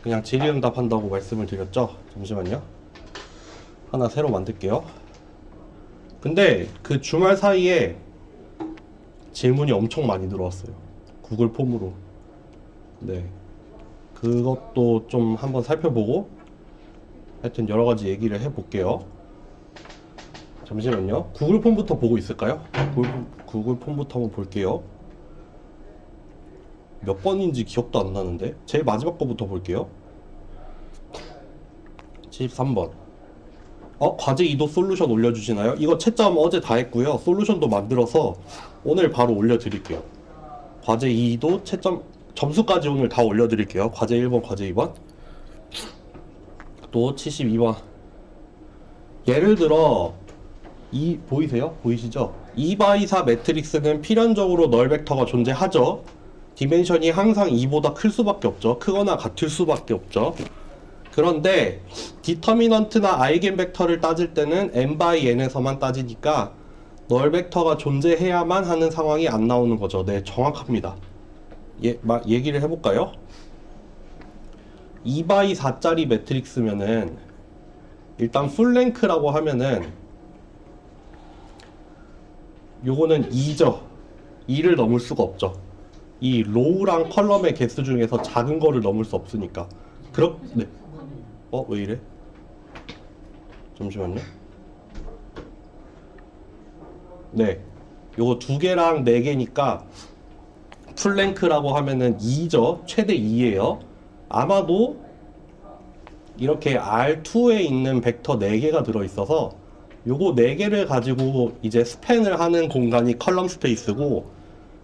그냥 질의응답한다고 말씀을 드렸죠. 잠시만요. 하나 새로 만들게요. 근데 그 주말 사이에 질문이 엄청 많이 들어왔어요. 구글 폼으로. 네. 그것도 좀 한번 살펴보고 하여튼 여러 가지 얘기를 해볼게요. 잠시만요. 구글 폼부터 보고 있을까요? 구글 폼부터 한번 볼게요. 몇 번인지 기억도 안 나는데 제일 마지막 거부터 볼게요. 73번. 과제 2도 솔루션 올려주시나요? 이거 채점 어제 다 했고요. 솔루션도 만들어서 오늘 바로 올려드릴게요. 과제 2도 채점 점수까지 오늘 다 올려드릴게요. 과제 1번, 과제 2번. 또 72번. 예를 들어 보이세요? 보이시죠? 2x4 매트릭스는 필연적으로 널 벡터가 존재하죠. 디멘션이 항상 2보다 클 수밖에 없죠. 크거나 같을 수밖에 없죠. 그런데 디터미넌트나 아이겐 벡터를 따질 때는 n/n에서만 따지니까 널 벡터가 존재해야만 하는 상황이 안 나오는 거죠. 네, 정확합니다. 얘기를 해볼까요? 2x4짜리 매트릭스면은 일단 풀랭크라고 하면은 요거는 2죠. 2를 넘을 수가 없죠. 이 로우랑 컬럼의 개수 중에서 작은 거를 넘을 수 없으니까. 네. 왜 이래? 잠시만요. 네. 요거 두 개랑 네 개니까 풀랭크라고 하면은 2죠. 최대 2예요. 아마도 이렇게 R2에 있는 벡터 4개가 들어있어서 요거 4개를 가지고 이제 스팬을 하는 공간이 컬럼 스페이스고,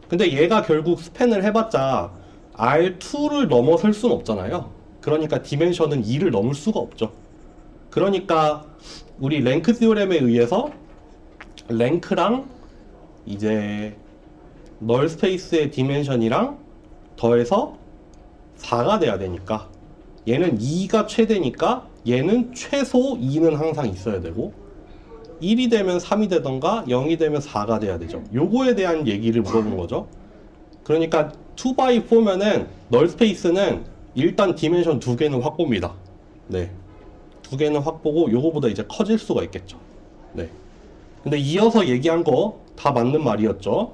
근데 얘가 결국 스팬을 해봤자 R2를 넘어설 순 없잖아요. 그러니까 디멘션은 2를 넘을 수가 없죠. 그러니까 우리 랭크 시오렘에 의해서 랭크랑 이제 널 스페이스의 디멘션이랑 더해서 4가 돼야 되니까 얘는 2가 최대니까 얘는 최소 2는 항상 있어야 되고 1이 되면 3이 되던가 0이 되면 4가 돼야 되죠. 요거에 대한 얘기를 물어본 거죠. 그러니까 2x4면은 널 스페이스는 일단 디멘션 2개는 확보입니다. 네. 2개는 확보고 요거보다 이제 커질 수가 있겠죠. 네. 근데 이어서 얘기한 거 다 맞는 말이었죠.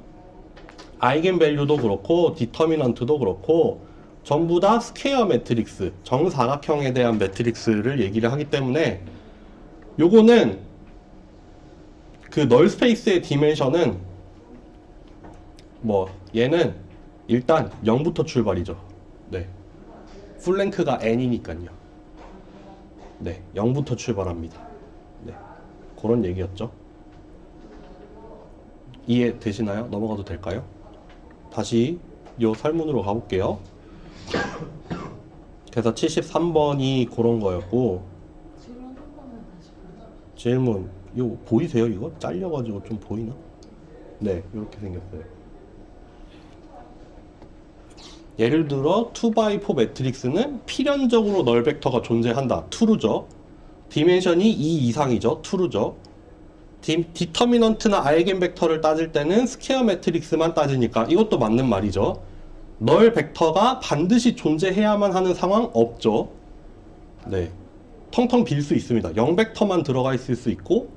아이겐 밸류도 그렇고 디터미넌트도 그렇고 전부 다 스퀘어 매트릭스, 정사각형에 대한 매트릭스를 얘기를 하기 때문에 요거는 그 널 스페이스의 디멘션은 얘는 일단 0부터 출발이죠. 네. 풀랭크가 n이니까요. 네, 0부터 출발합니다. 네, 그런 얘기였죠. 이해되시나요? 넘어가도 될까요? 다시 요 설문으로 가볼게요. 그래서 73번이 그런 거였고, 질문 이거 보이세요? 이거 잘려가지고 좀 보이나? 네, 이렇게 생겼어요. 예를 들어 2x4 매트릭스는 필연적으로 널 벡터가 존재한다. true죠. 디멘션이 2 이상이죠. true죠. 디터미넌트나 아이겐 벡터를 따질 때는 스퀘어 매트릭스만 따지니까 이것도 맞는 말이죠. 널 벡터가 반드시 존재해야만 하는 상황 없죠. 네, 텅텅 빌 수 있습니다. 0 벡터만 들어가 있을 수 있고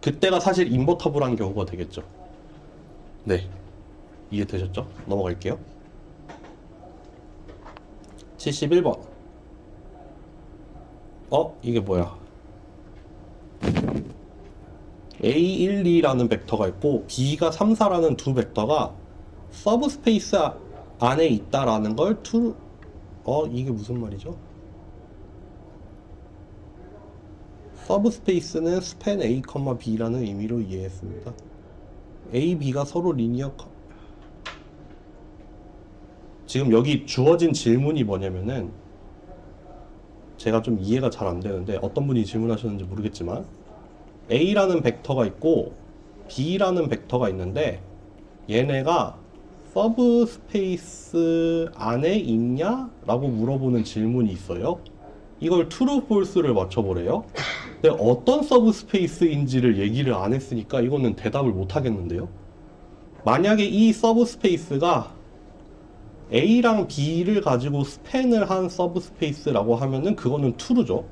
그때가 사실 인버터블한 경우가 되겠죠. 네, 이해되셨죠? 넘어갈게요. 71번. 이게 뭐야? A12라는 벡터가 있고 B가 3, 4라는 두 벡터가 서브스페이스 안에 있다라는 걸 이게 무슨 말이죠? 서브스페이스는 스팬 A, B라는 의미로 이해했습니다. A, B가 서로 리니어 지금 여기 주어진 질문이 뭐냐면은 제가 좀 이해가 잘 안 되는데 어떤 분이 질문하셨는지 모르겠지만 A라는 벡터가 있고 B라는 벡터가 있는데 얘네가 서브스페이스 안에 있냐? 라고 물어보는 질문이 있어요. 이걸 true, false를 맞춰보래요. 근데 어떤 서브스페이스인지를 얘기를 안 했으니까 이거는 대답을 못 하겠는데요. 만약에 이 서브스페이스가 A랑 B를 가지고 스팬을 한 서브스페이스라고 하면은 그거는 true죠.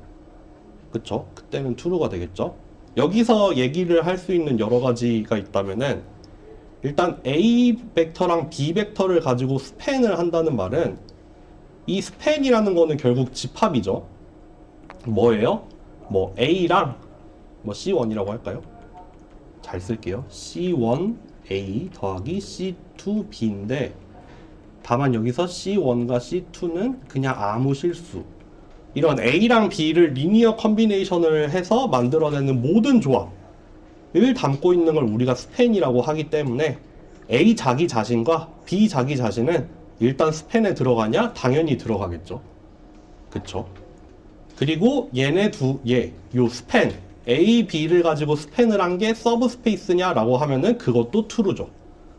그쵸? 그때는 true가 되겠죠. 여기서 얘기를 할 수 있는 여러 가지가 있다면은 일단 A 벡터랑 B 벡터를 가지고 스팬을 한다는 말은 이 스팬이라는 거는 결국 집합이죠. 뭐예요? 뭐 A랑 뭐 C1이라고 할까요? 잘 쓸게요. C1A 더하기 C2B인데 다만 여기서 C1과 C2는 그냥 아무 실수. 이런 A랑 B를 리니어 컨비네이션을 해서 만들어내는 모든 조합을 담고 있는 걸 우리가 스팬이라고 하기 때문에 A 자기 자신과 B 자기 자신은 일단 스팬에 들어가냐? 당연히 들어가겠죠. 그쵸? 그리고 요 스팬 A, B를 가지고 스팬을 한 게 서브스페이스냐 라고 하면은 그것도 true죠.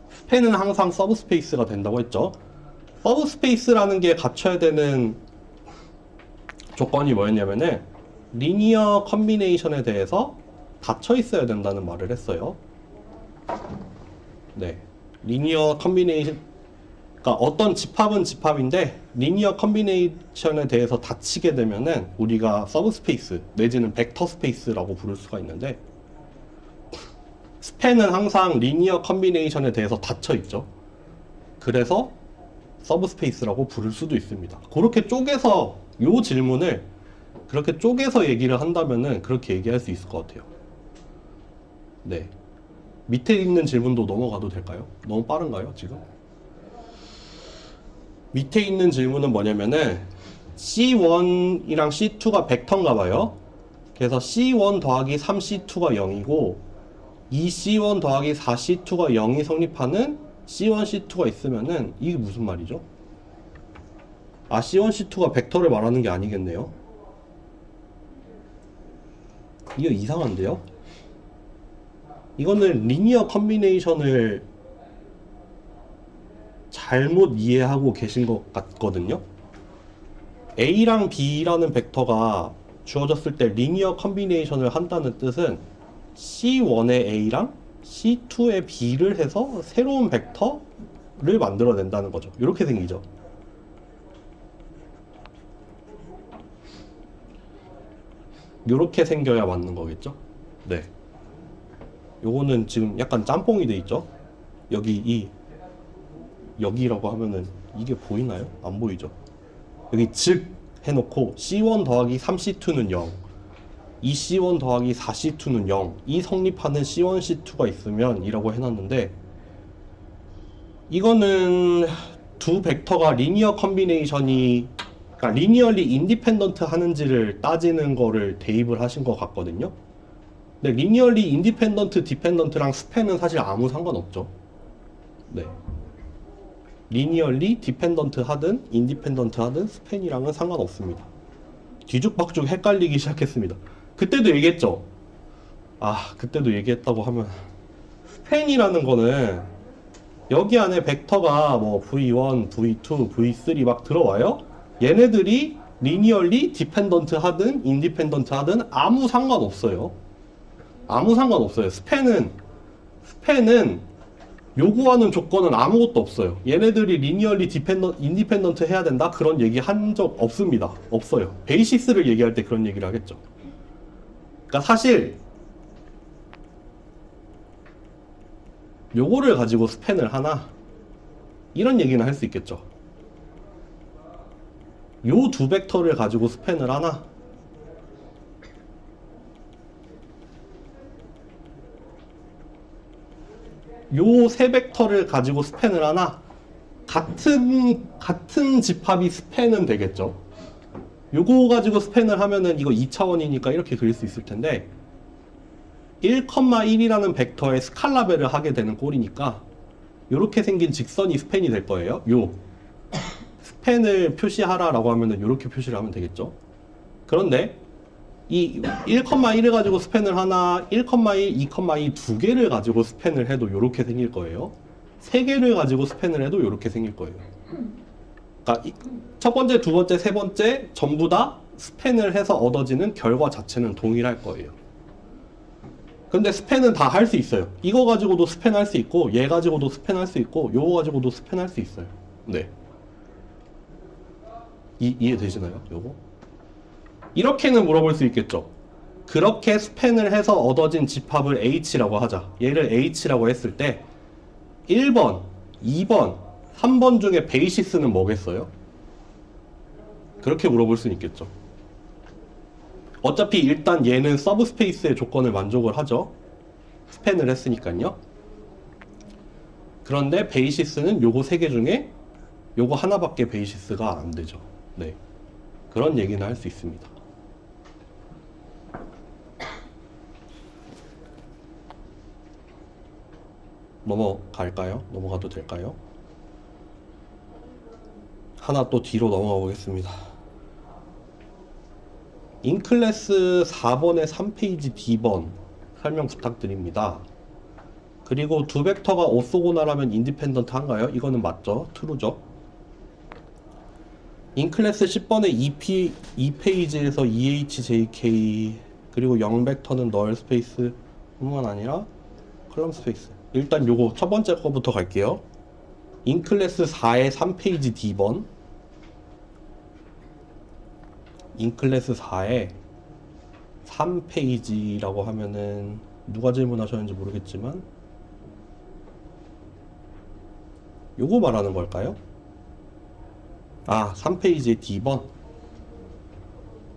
스팬은 항상 서브스페이스가 된다고 했죠. 서브스페이스라는 게 갖춰야 되는 조건이 뭐였냐면은 리니어 컨비네이션에 대해서 닫혀 있어야 된다는 말을 했어요. 네, 리니어 컨비네이션, 그러니까 어떤 집합은 집합인데 리니어 컨비네이션에 대해서 닫히게 되면은 우리가 서브스페이스 내지는 벡터 스페이스라고 부를 수가 있는데 스팬은 항상 리니어 컨비네이션에 대해서 닫혀 있죠. 그래서 서브스페이스라고 부를 수도 있습니다. 그렇게 쪼개서 요 질문을 그렇게 쪼개서 얘기를 한다면은 그렇게 얘기할 수 있을 것 같아요. 네. 밑에 있는 질문도 넘어가도 될까요? 너무 빠른가요, 지금? 밑에 있는 질문은 뭐냐면은 C1이랑 C2가 벡터인가 봐요. 그래서 C1 더하기 3C2가 0이고 2C1 더하기 4C2가 0이 성립하는 C1, C2가 있으면은 이게 무슨 말이죠? 아, C1, C2가 벡터를 말하는 게 아니겠네요. 이거 이상한데요? 이거는 리니어 컨비네이션을 잘못 이해하고 계신 것 같거든요. A랑 B라는 벡터가 주어졌을 때 리니어 컨비네이션을 한다는 뜻은 C1의 A랑 C2의 B를 해서 새로운 벡터를 만들어낸다는 거죠. 이렇게 생기죠. 이렇게 생겨야 맞는 거겠죠? 네. 요거는 지금 약간 짬뽕이 돼 있죠? 여기라고 하면은 이게 보이나요? 안 보이죠? 여기 즉 해놓고 C1 더하기 3C2는 0, 2C1 더하기 4C2는 0, 이 성립하는 C1, C2가 있으면 이라고 해놨는데 이거는 두 벡터가 리니어 컨비네이션이 그러니까 리니얼리 인디펜던트 하는지를 따지는 거를 대입을 하신 것 같거든요. 근데 리니얼리 인디펜던트, 디펜던트랑 스팬은 사실 아무 상관없죠. 네. 리니얼리 디펜던트 하든 인디펜던트 하든 스팬이랑은 상관없습니다. 뒤죽박죽 헷갈리기 시작했습니다. 그때도 얘기했죠. 아, 그때도 얘기했다고 하면 스팬이라는 거는 여기 안에 벡터가 뭐 V1, V2, V3 막 들어와요. 얘네들이 리니얼리 디펜던트 하든 인디펜던트 하든 아무 상관없어요. 아무 상관없어요. 스팬은 요구하는 조건은 아무것도 없어요. 얘네들이 리니얼리 인디펜던트 해야 된다? 그런 얘기 한 적 없습니다. 없어요. 베이시스를 얘기할 때 그런 얘기를 하겠죠. 그러니까 사실 요거를 가지고 스팬을 하나? 이런 얘기는 할 수 있겠죠. 요 두 벡터를 가지고 스팬을 하나? 요 세 벡터를 가지고 스팬을 하나? 같은 집합이 스팬은 되겠죠. 요거 가지고 스팬을 하면은 이거 2차원이니까 이렇게 그릴 수 있을 텐데 1,1이라는 벡터의 스칼라벨을 하게 되는 꼴이니까 요렇게 생긴 직선이 스팬이 될 거예요. 요 스팬을 표시하라라고 하면은 요렇게 표시를 하면 되겠죠. 그런데 이 1,1을 가지고 스팬을 하나, 1,1, 2,2 두 개를 가지고 스팬을 해도 요렇게 생길 거예요. 세 개를 가지고 스팬을 해도 요렇게 생길 거예요. 그러니까 첫 번째, 두 번째, 세 번째 전부 다 스팬을 해서 얻어지는 결과 자체는 동일할 거예요. 근데 스팬은 다 할 수 있어요. 이거 가지고도 스팬 할 수 있고 얘 가지고도 스팬 할 수 있고 요거 가지고도 스팬 할 수 있어요. 네. 이해되시나요? 요거? 이렇게는 물어볼 수 있겠죠. 그렇게 스팬을 해서 얻어진 집합을 H라고 하자. 얘를 H라고 했을 때 1번, 2번, 3번 중에 베이시스는 뭐겠어요? 그렇게 물어볼 수는 있겠죠. 어차피 일단 얘는 서브스페이스의 조건을 만족을 하죠. 스팬을 했으니까요. 그런데 베이시스는 요거 3개 중에 요거 하나밖에 베이시스가 안 되죠. 네. 그런 얘기는 할 수 있습니다. 넘어갈까요? 넘어가도 될까요? 하나 또 뒤로 넘어가 보겠습니다. 인클래스 4번의 3페이지 D번 설명 부탁드립니다. 그리고 두 벡터가 오소고널하면 인디펜던트 한가요? 이거는 맞죠? true죠. 인클래스 10번의 2페이지에서 EHJK 그리고 0벡터는 널 스페이스 뿐만 아니라 컬럼 스페이스. 일단 요거 첫 번째 거부터 갈게요. 인클래스 4의 3페이지 D번 인클래스 4의 3페이지라고 하면은 누가 질문하셨는지 모르겠지만 요거 말하는 걸까요? 3페이지의 D번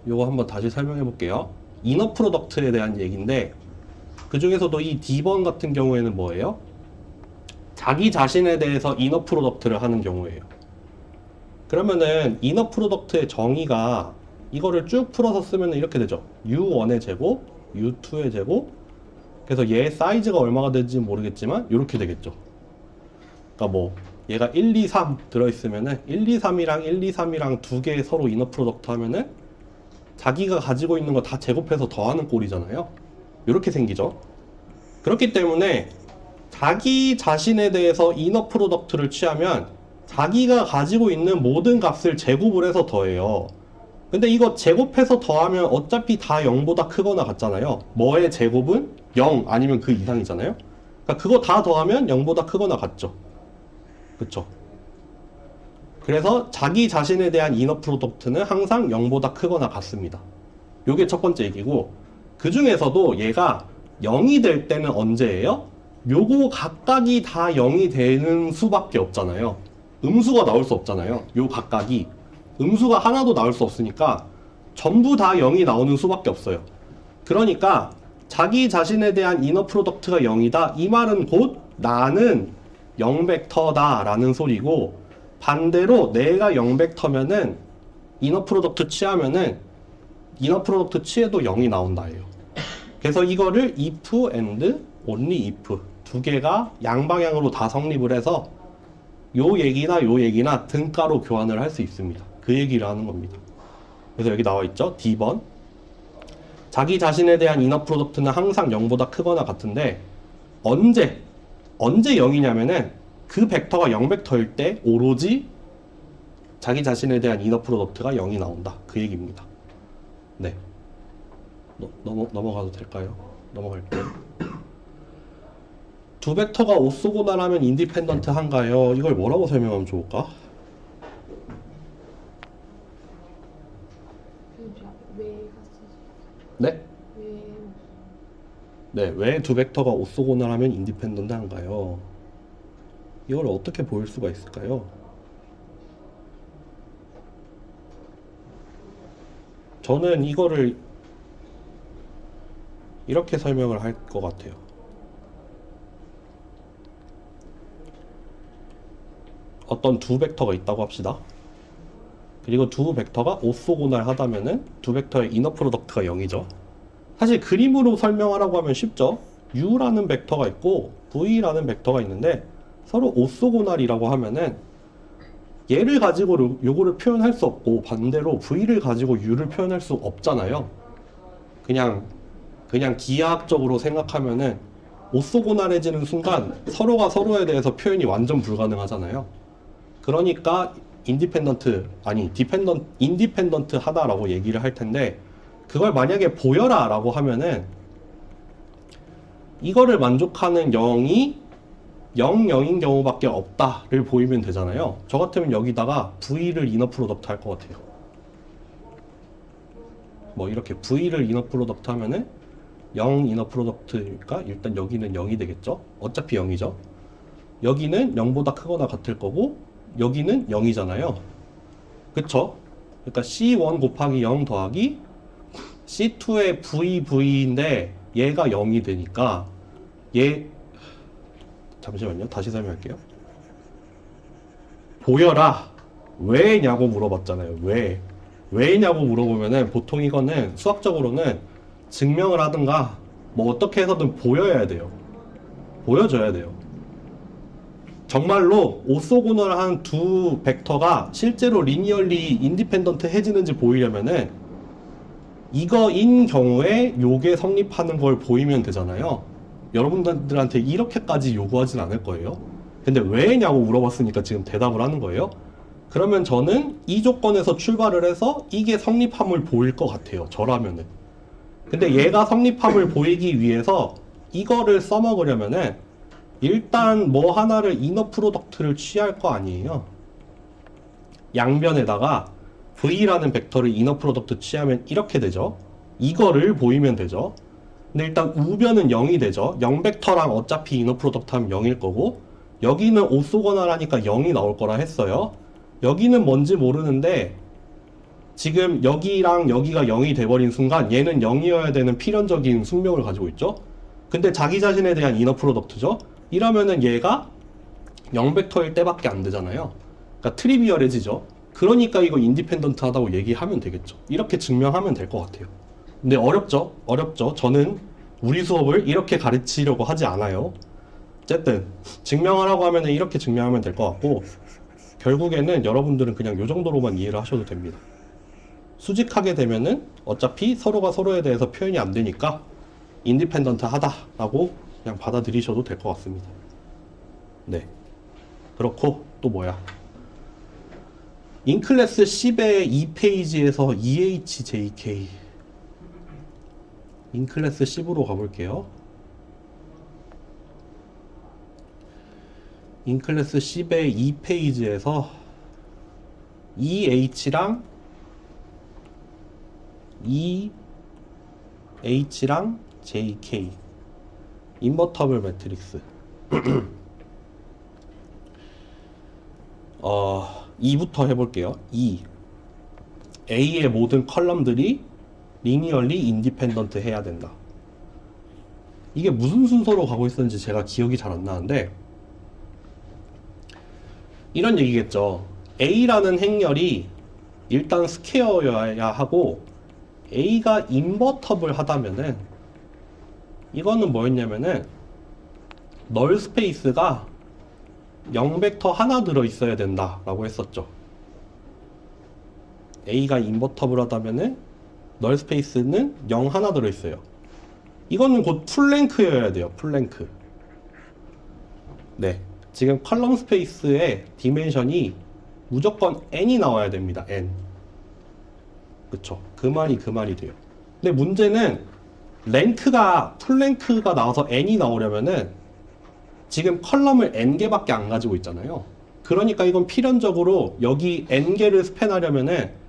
요거 한번 다시 설명해 볼게요. 이너 프로덕트에 대한 얘기인데 그 중에서도 이 D번 같은 경우에는 뭐예요? 자기 자신에 대해서 이너 프로덕트를 하는 경우예요. 그러면은 이너 프로덕트의 정의가 이거를 쭉 풀어서 쓰면 이렇게 되죠. U1의 제곱, U2의 제곱. 그래서 얘 사이즈가 얼마가 될지 모르겠지만 이렇게 되겠죠. 그러니까 뭐 얘가 1, 2, 3 들어있으면은 1, 2, 3이랑 1, 2, 3이랑 두 개 서로 이너 프로덕트 하면은 자기가 가지고 있는 거 다 제곱해서 더하는 꼴이잖아요. 이렇게 생기죠. 그렇기 때문에 자기 자신에 대해서 이너 프로덕트를 취하면 자기가 가지고 있는 모든 값을 제곱을 해서 더해요. 근데 이거 제곱해서 더하면 어차피 다 0보다 크거나 같잖아요. 뭐의 제곱은 0 아니면 그 이상이잖아요. 그러니까 그거 다 더하면 0보다 크거나 같죠. 그쵸? 그래서 자기 자신에 대한 이너 프로덕트는 항상 0보다 크거나 같습니다. 요게 첫 번째 얘기고, 그 중에서도 얘가 0이 될 때는 언제예요? 요거 각각이 다 0이 되는 수밖에 없잖아요. 음수가 나올 수 없잖아요. 요 각각이 음수가 하나도 나올 수 없으니까 전부 다 0이 나오는 수밖에 없어요. 그러니까 자기 자신에 대한 이너 프로덕트가 0이다. 이 말은 곧 나는 0벡터다 라는 소리고, 반대로 내가 0벡터면은 이너 프로덕트 취하면은 이너 프로덕트 취해도 0이 나온다예요. 그래서 이거를 if and only if 두 개가 양방향으로 다 성립을 해서 요 얘기나 등가로 교환을 할 수 있습니다. 그 얘기를 하는 겁니다. 그래서 여기 나와 있죠. D번. 자기 자신에 대한 이너 프로덕트는 항상 0보다 크거나 같은데 언제 0이냐면은 그 벡터가 0벡터일 때 오로지 자기 자신에 대한 이너 프로덕트가 0이 나온다. 그 얘기입니다. 네. 넘어가도 될까요? 넘어갈게요. 두 벡터가 오소고널하면 인디펜던트 한가요? 이걸 뭐라고 설명하면 좋을까? 네? 네, 왜 두 벡터가 오소고널하면 인디펜던트 한가요? 이걸 어떻게 보일 수가 있을까요? 저는 이거를 이렇게 설명을 할 것 같아요. 어떤 두 벡터가 있다고 합시다. 그리고 두 벡터가 오소고널 하다면은 두 벡터의 이너 프로덕트가 0이죠. 사실 그림으로 설명하라고 하면 쉽죠. U라는 벡터가 있고 V라는 벡터가 있는데 서로 오소고널이라고 하면은 얘를 가지고 요거를 표현할 수 없고 반대로 V를 가지고 U를 표현할 수 없잖아요. 그냥 기하학적으로 생각하면은 오소고널해지는 순간 서로가 서로에 대해서 표현이 완전 불가능하잖아요. 그러니까 인디펜던트 하다라고 얘기를 할 텐데, 그걸 만약에 보여라 라고 하면은 이거를 만족하는 0이 0인 경우밖에 없다를 보이면 되잖아요. 저 같으면 여기다가 V를 이너 프로덕트 할 것 같아요. 뭐 이렇게 V를 이너 프로덕트 하면은 0 이너 프로덕트니까 일단 여기는 0이 되겠죠. 어차피 0이죠. 여기는 0보다 크거나 같을 거고 여기는 0이잖아요. 그쵸? 그러니까 C1 곱하기 0 더하기 C2의 VV인데 얘가 0이 되니까 얘 잠시만요. 다시 설명할게요. 보여라. 왜냐고 물어봤잖아요. 왜냐고 물어보면은 보통 이거는 수학적으로는 증명을 하든가 뭐 어떻게 해서든 보여야 돼요. 보여줘야 돼요. 정말로 오소고널한 두 벡터가 실제로 리니얼리 인디펜던트 해지는지 보이려면은 이거인 경우에 요게 성립하는 걸 보이면 되잖아요. 여러분들한테 이렇게까지 요구하진 않을 거예요. 근데 왜냐고 물어봤으니까 지금 대답을 하는 거예요. 그러면 저는 이 조건에서 출발을 해서 이게 성립함을 보일 것 같아요. 저라면은. 근데 얘가 성립함을 보이기 위해서 이거를 써먹으려면은 일단 뭐 하나를 이너 프로덕트를 취할 거 아니에요. 양변에다가 V라는 벡터를 이너 프로덕트 취하면 이렇게 되죠. 이거를 보이면 되죠. 근데 일단 우변은 0이 되죠. 0벡터랑 어차피 이너 프로덕트 하면 0일 거고 여기는 오소거나라니까 0이 나올 거라 했어요. 여기는 뭔지 모르는데 지금 여기랑 여기가 0이 돼버린 순간 얘는 0이어야 되는 필연적인 숙명을 가지고 있죠. 근데 자기 자신에 대한 이너 프로덕트죠. 이러면은 얘가 0벡터일 때밖에 안 되잖아요. 그러니까 트리비얼해지죠. 그러니까 이거 인디펜던트 하다고 얘기하면 되겠죠. 이렇게 증명하면 될 것 같아요. 근데 어렵죠? 어렵죠. 저는 우리 수업을 이렇게 가르치려고 하지 않아요. 어쨌든 증명하라고 하면 이렇게 증명하면 될 것 같고 결국에는 여러분들은 그냥 요 정도로만 이해를 하셔도 됩니다. 수직하게 되면은 어차피 서로가 서로에 대해서 표현이 안 되니까 인디펜던트 하다라고 그냥 받아들이셔도 될 것 같습니다. 네. 그렇고 또 뭐야? 인클래스 10의 2페이지에서 EHJK 인클래스 10으로 가볼게요. 인클래스 10의 2페이지에서 EH랑 JK 인버터블 매트릭스 2부터 해볼게요. A의 모든 컬럼들이 리니얼리 인디펜던트 해야 된다. 이게 무슨 순서로 가고 있었는지 제가 기억이 잘 안 나는데 이런 얘기겠죠. A라는 행렬이 일단 스퀘어여야 하고 A가 인버터블 하다면은 이거는 뭐였냐면은 널 스페이스가 0벡터 하나 들어있어야 된다 라고 했었죠. A가 인버터블 하다면은 널 스페이스는 0 하나 들어있어요. 이거는 곧 풀랭크여야 돼요. 풀랭크. 네, 지금 컬럼 스페이스의 디멘션이 무조건 n이 나와야 됩니다. n. 그쵸, 그 말이 돼요. 근데 문제는 랭크가 풀랭크가 나와서 n이 나오려면은 지금 컬럼을 n개밖에 안 가지고 있잖아요. 그러니까 이건 필연적으로 여기 n개를 스팬하려면은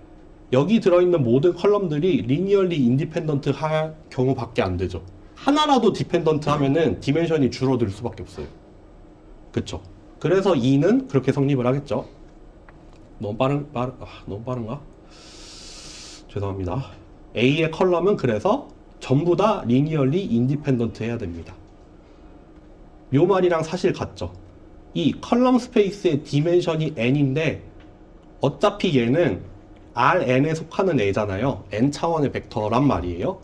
여기 들어있는 모든 컬럼들이 리니얼리 인디펜던트 할 경우밖에 안 되죠. 하나라도 디펜던트 하면은 디멘션이 줄어들 수밖에 없어요. 그쵸? 그래서 2는 그렇게 성립을 하겠죠. 너무 빠른가? 죄송합니다. A의 컬럼은 그래서 전부 다 리니얼리 인디펜던트 해야 됩니다. 요 말이랑 사실 같죠. 이 컬럼 스페이스의 디멘션이 n인데 어차피 얘는 Rn에 속하는 애잖아요. n 차원의 벡터란 말이에요.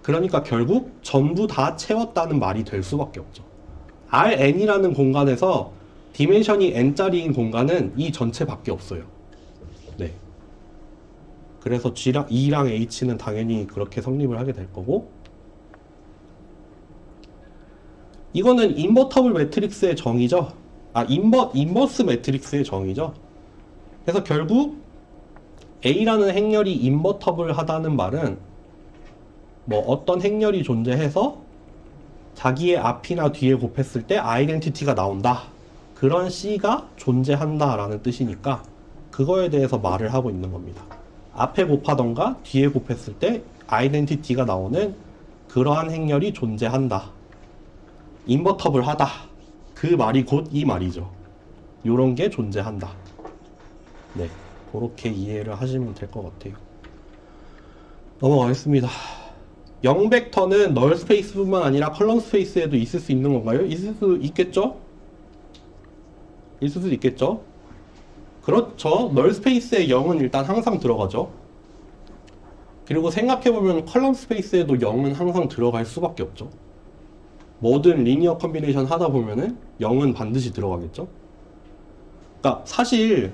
그러니까 결국 전부 다 채웠다는 말이 될 수밖에 없죠. Rn이라는 공간에서 디멘션이 n짜리인 공간은 이 전체밖에 없어요. 네. 그래서 E랑 H는 당연히 그렇게 성립을 하게 될 거고 이거는 인버터블 매트릭스의 정의죠. 인버스 매트릭스의 정의죠. 그래서 결국 A라는 행렬이 인버터블 하다는 말은 뭐 어떤 행렬이 존재해서 자기의 앞이나 뒤에 곱했을 때 아이덴티티가 나온다. 그런 C가 존재한다 라는 뜻이니까 그거에 대해서 말을 하고 있는 겁니다. 앞에 곱하던가 뒤에 곱했을 때 아이덴티티가 나오는 그러한 행렬이 존재한다. 인버터블 하다. 그 말이 곧 이 말이죠. 요런 게 존재한다. 네, 그렇게 이해를 하시면 될 것 같아요. 넘어가겠습니다. 0벡터는 널 스페이스뿐만 아니라 컬럼 스페이스에도 있을 수 있는 건가요? 있을 수 있겠죠? 있을 수 있겠죠? 그렇죠. 널 스페이스에 0은 일단 항상 들어가죠. 그리고 생각해보면 컬럼 스페이스에도 0은 항상 들어갈 수밖에 없죠. 뭐든 리니어 컨비네이션 하다 보면은 0은 반드시 들어가겠죠. 그러니까 사실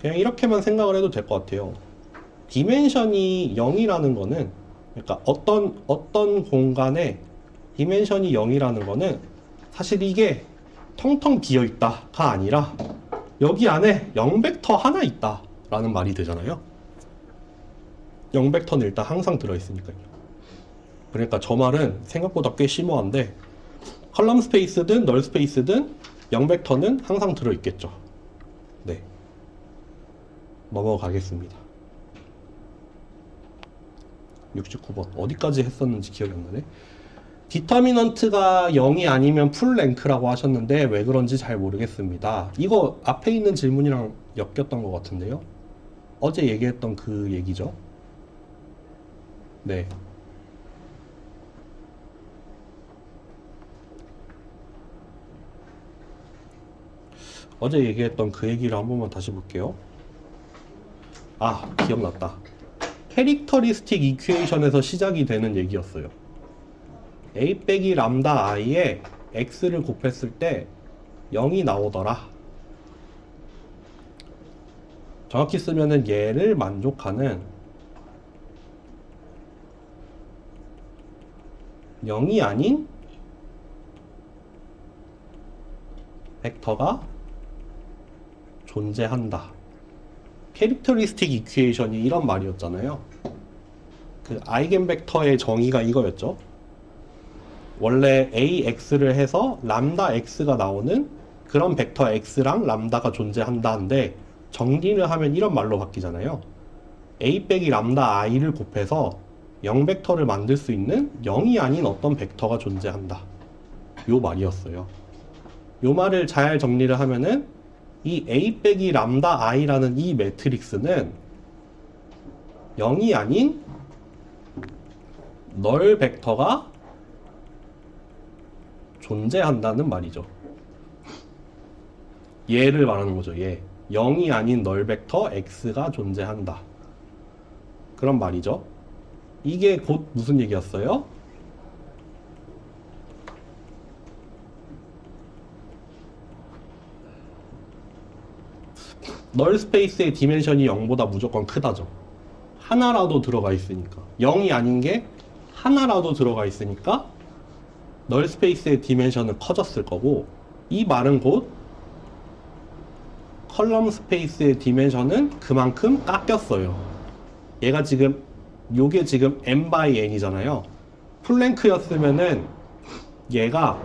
그냥 이렇게만 생각을 해도 될 것 같아요. 디멘션이 0이라는 거는, 그러니까 어떤 공간에 디멘션이 0이라는 거는 사실 이게 텅텅 비어 있다가 아니라 여기 안에 0벡터 하나 있다 라는 말이 되잖아요. 0벡터는 일단 항상 들어있으니까요. 그러니까 저 말은 생각보다 꽤 심오한데, 컬럼 스페이스든 널 스페이스든 0벡터는 항상 들어있겠죠. 네, 넘어가겠습니다. 69번 어디까지 했었는지 기억이 안 나네. 디터미넌트가 0이 아니면 풀랭크라고 하셨는데 왜 그런지 잘 모르겠습니다. 이거 앞에 있는 질문이랑 엮였던 것 같은데요. 어제 얘기했던 그 얘기죠. 네. 어제 얘기했던 그 얘기를 한 번만 다시 볼게요. 아, 기억났다. 캐릭터리스틱 이퀘이션에서 시작이 되는 얘기였어요. a 빼기 람다 i에 x를 곱했을 때 0이 나오더라. 정확히 쓰면은 얘를 만족하는 0이 아닌 벡터가 존재한다. 캐릭터리스틱 이퀘이션이 이런 말이었잖아요. 그 아이겐 벡터의 정의가 이거였죠. 원래 AX를 해서 람다 X가 나오는 그런 벡터 X랑 람다가 존재한다는데, 정리를 하면 이런 말로 바뀌잖아요. A 빼기 람다 I를 곱해서 0벡터를 만들 수 있는 0이 아닌 어떤 벡터가 존재한다. 요 말이었어요. 요 말을 잘 정리를 하면은 이 A 빼기 람다 I라는 이 매트릭스는 0이 아닌 널 벡터가 존재한다는 말이죠. 얘를 말하는 거죠. 얘. 0이 아닌 널 벡터 X가 존재한다. 그런 말이죠. 이게 곧 무슨 얘기였어요? 널 스페이스의 디멘션이 0보다 무조건 크다죠. 하나라도 들어가 있으니까. 0이 아닌 게 하나라도 들어가 있으니까 널 스페이스의 디멘션은 커졌을 거고, 이 말은 곧 컬럼 스페이스의 디멘션은 그만큼 깎였어요. 얘가 지금, 요게 지금 n by n이잖아요. 풀랭크였으면은 얘가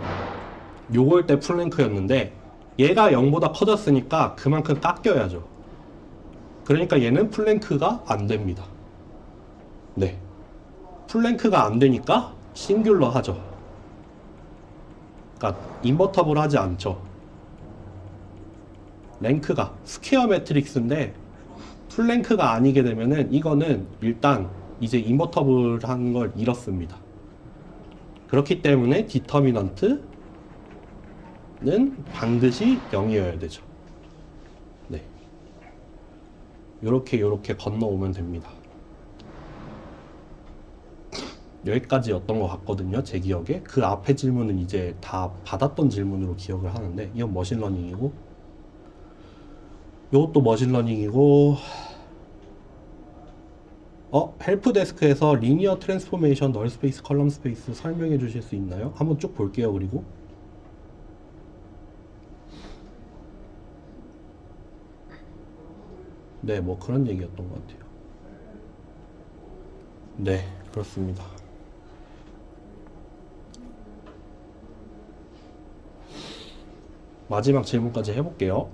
요걸 때 풀랭크였는데 얘가 0보다 커졌으니까 그만큼 깎여야죠. 그러니까 얘는 풀랭크가 안 됩니다. 네, 풀랭크가 안 되니까 싱귤러 하죠. 그러니까 인버터블 하지 않죠. 랭크가 스퀘어 매트릭스인데 풀랭크가 아니게 되면은 이거는 일단 이제 인버터블한 걸 잃었습니다. 그렇기 때문에 디터미넌트는 반드시 0이어야 되죠. 네, 요렇게 건너오면 됩니다. 여기까지였던 것 같거든요, 제 기억에. 그 앞에 질문은 이제 다 받았던 질문으로 기억을 하는데, 이건 머신러닝이고 요것도 머신러닝이고, 헬프데스크에서 리니어 트랜스포메이션 널 스페이스 컬럼 스페이스 설명해 주실 수 있나요? 한번 쭉 볼게요. 그리고 네, 뭐 그런 얘기였던 것 같아요. 네, 그렇습니다. 마지막 질문까지 해볼게요.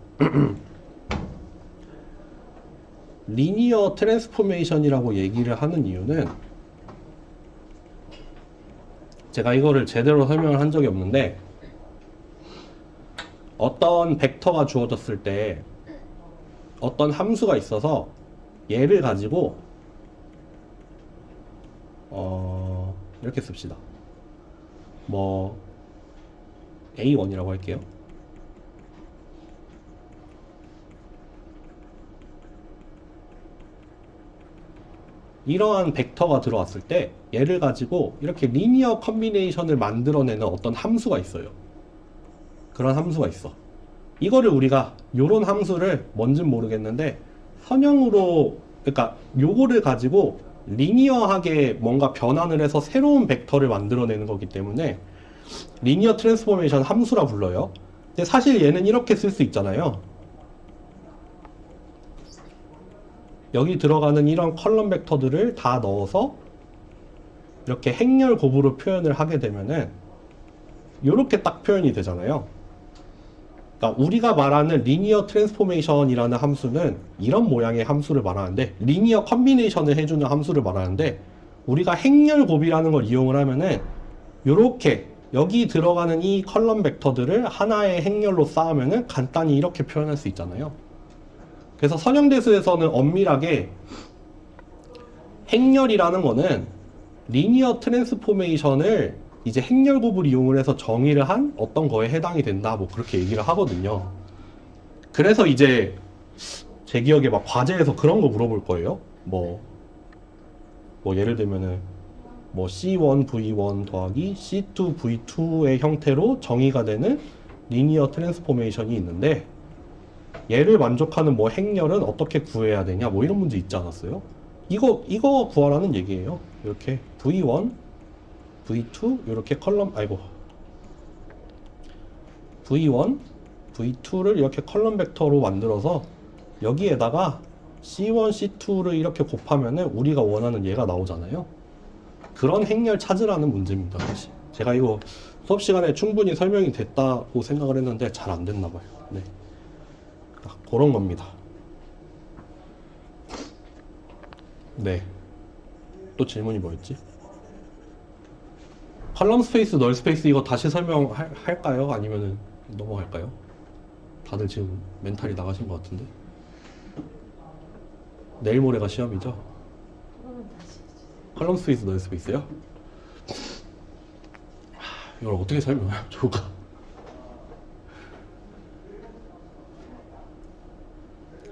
리니어 트랜스포메이션이라고 얘기를 하는 이유는 제가 이거를 제대로 설명을 한 적이 없는데 어떤 벡터가 주어졌을 때 어떤 함수가 있어서 얘를 가지고 이렇게 씁시다. 뭐 A1이라고 할게요. 이러한 벡터가 들어왔을 때 얘를 가지고 이렇게 리니어 컨비네이션을 만들어내는 어떤 함수가 있어요. 그런 함수가 있어. 이거를 우리가 요런 함수를 뭔진 모르겠는데 선형으로, 그러니까 요거를 가지고 리니어하게 뭔가 변환을 해서 새로운 벡터를 만들어내는 거기 때문에 리니어 트랜스포메이션 함수라 불러요. 근데 사실 얘는 이렇게 쓸 수 있잖아요. 여기 들어가는 이런 컬럼 벡터들을 다 넣어서 이렇게 행렬 곱으로 표현을 하게 되면은 이렇게 딱 표현이 되잖아요. 그러니까 우리가 말하는 리니어 트랜스포메이션이라는 함수는 이런 모양의 함수를 말하는데, 리니어 컨비네이션을 해주는 함수를 말하는데, 우리가 행렬 곱이라는 걸 이용을 하면은 이렇게 여기 들어가는 이 컬럼 벡터들을 하나의 행렬로 쌓으면은 간단히 이렇게 표현할 수 있잖아요. 그래서 선형대수에서는 엄밀하게 행렬이라는 거는 리니어 트랜스포메이션을 이제 행렬곱을 이용을 해서 정의를 한 어떤 거에 해당이 된다, 뭐 그렇게 얘기를 하거든요. 그래서 이제 제 기억에 막 과제에서 그런 거 물어볼 거예요. 뭐 예를 들면은 뭐 C1V1 더하기 C2V2의 형태로 정의가 되는 리니어 트랜스포메이션이 있는데 얘를 만족하는 뭐 행렬은 어떻게 구해야 되냐, 뭐 이런 문제 있지 않았어요? 이거 구하라는 얘기예요. 이렇게 V1, V2 이렇게 컬럼, V1, V2를 이렇게 컬럼 벡터로 만들어서 여기에다가 C1, C2를 이렇게 곱하면은 우리가 원하는 얘가 나오잖아요. 그런 행렬 찾으라는 문제입니다, 사실. 제가 이거 수업 시간에 충분히 설명이 됐다고 생각을 했는데 잘 안 됐나 봐요. 네. 그런 겁니다. 네. 또 질문이 뭐였지? 컬럼 스페이스, 널 스페이스 이거 다시 설명할까요? 아니면은 넘어갈까요? 다들 지금 멘탈이 나가신 것 같은데. 내일 모레가 시험이죠? 컬럼 스페이스, 널 스페이스요? 이걸 어떻게 설명하면 좋을까?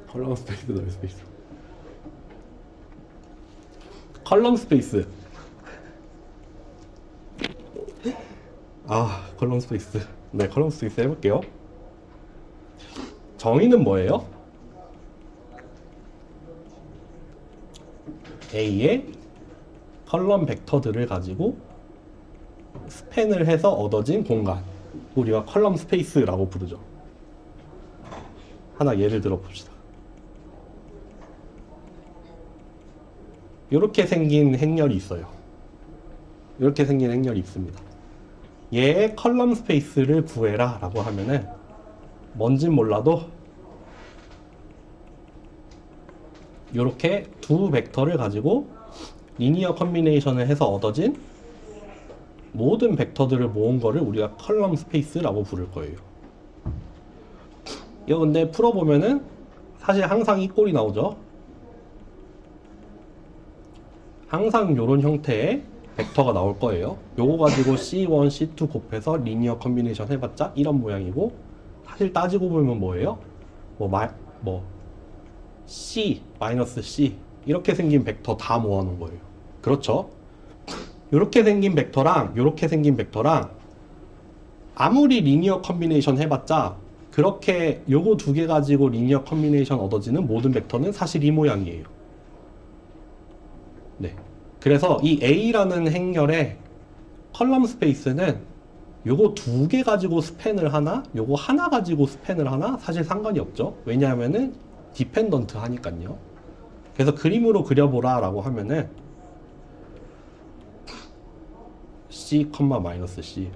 컬럼 스페이스, 널 스페이스. 컬럼 스페이스. 컬럼 스페이스. 네, 컬럼 스페이스 해볼게요. 정의는 뭐예요? A의 컬럼 벡터들을 가지고 스팬을 해서 얻어진 공간, 우리가 컬럼 스페이스라고 부르죠. 하나 예를 들어 봅시다. 이렇게 생긴 행렬이 있어요. 이렇게 생긴 행렬이 있습니다. 얘의 컬럼 스페이스를 구해라 라고 하면은 뭔진 몰라도 이렇게 두 벡터를 가지고 리니어 컨비네이션을 해서 얻어진 모든 벡터들을 모은 거를 우리가 컬럼 스페이스라고 부를 거예요. 이거 근데 풀어보면은 사실 항상 이 꼴이 나오죠. 항상 이런 형태의 벡터가 나올 거예요. 요거 가지고 C1, C2 곱해서 리니어 컨비네이션 해봤자 이런 모양이고, 사실 따지고 보면 뭐예요? C, 마이너스 C 이렇게 생긴 벡터 다 모아놓은 거예요. 그렇죠? 요렇게 생긴 벡터랑 요렇게 생긴 벡터랑 아무리 리니어 컨비네이션 해봤자 그렇게 요거 두 개 가지고 리니어 컨비네이션 얻어지는 모든 벡터는 사실 이 모양이에요. 네. 그래서 이 A라는 행렬의 컬럼 스페이스는 요거 두 개 가지고 스팬을 하나, 요거 하나 가지고 스팬을 하나 사실 상관이 없죠. 왜냐하면은 디펜던트 하니까요. 그래서 그림으로 그려보라 라고 하면은 C, 마이너스 C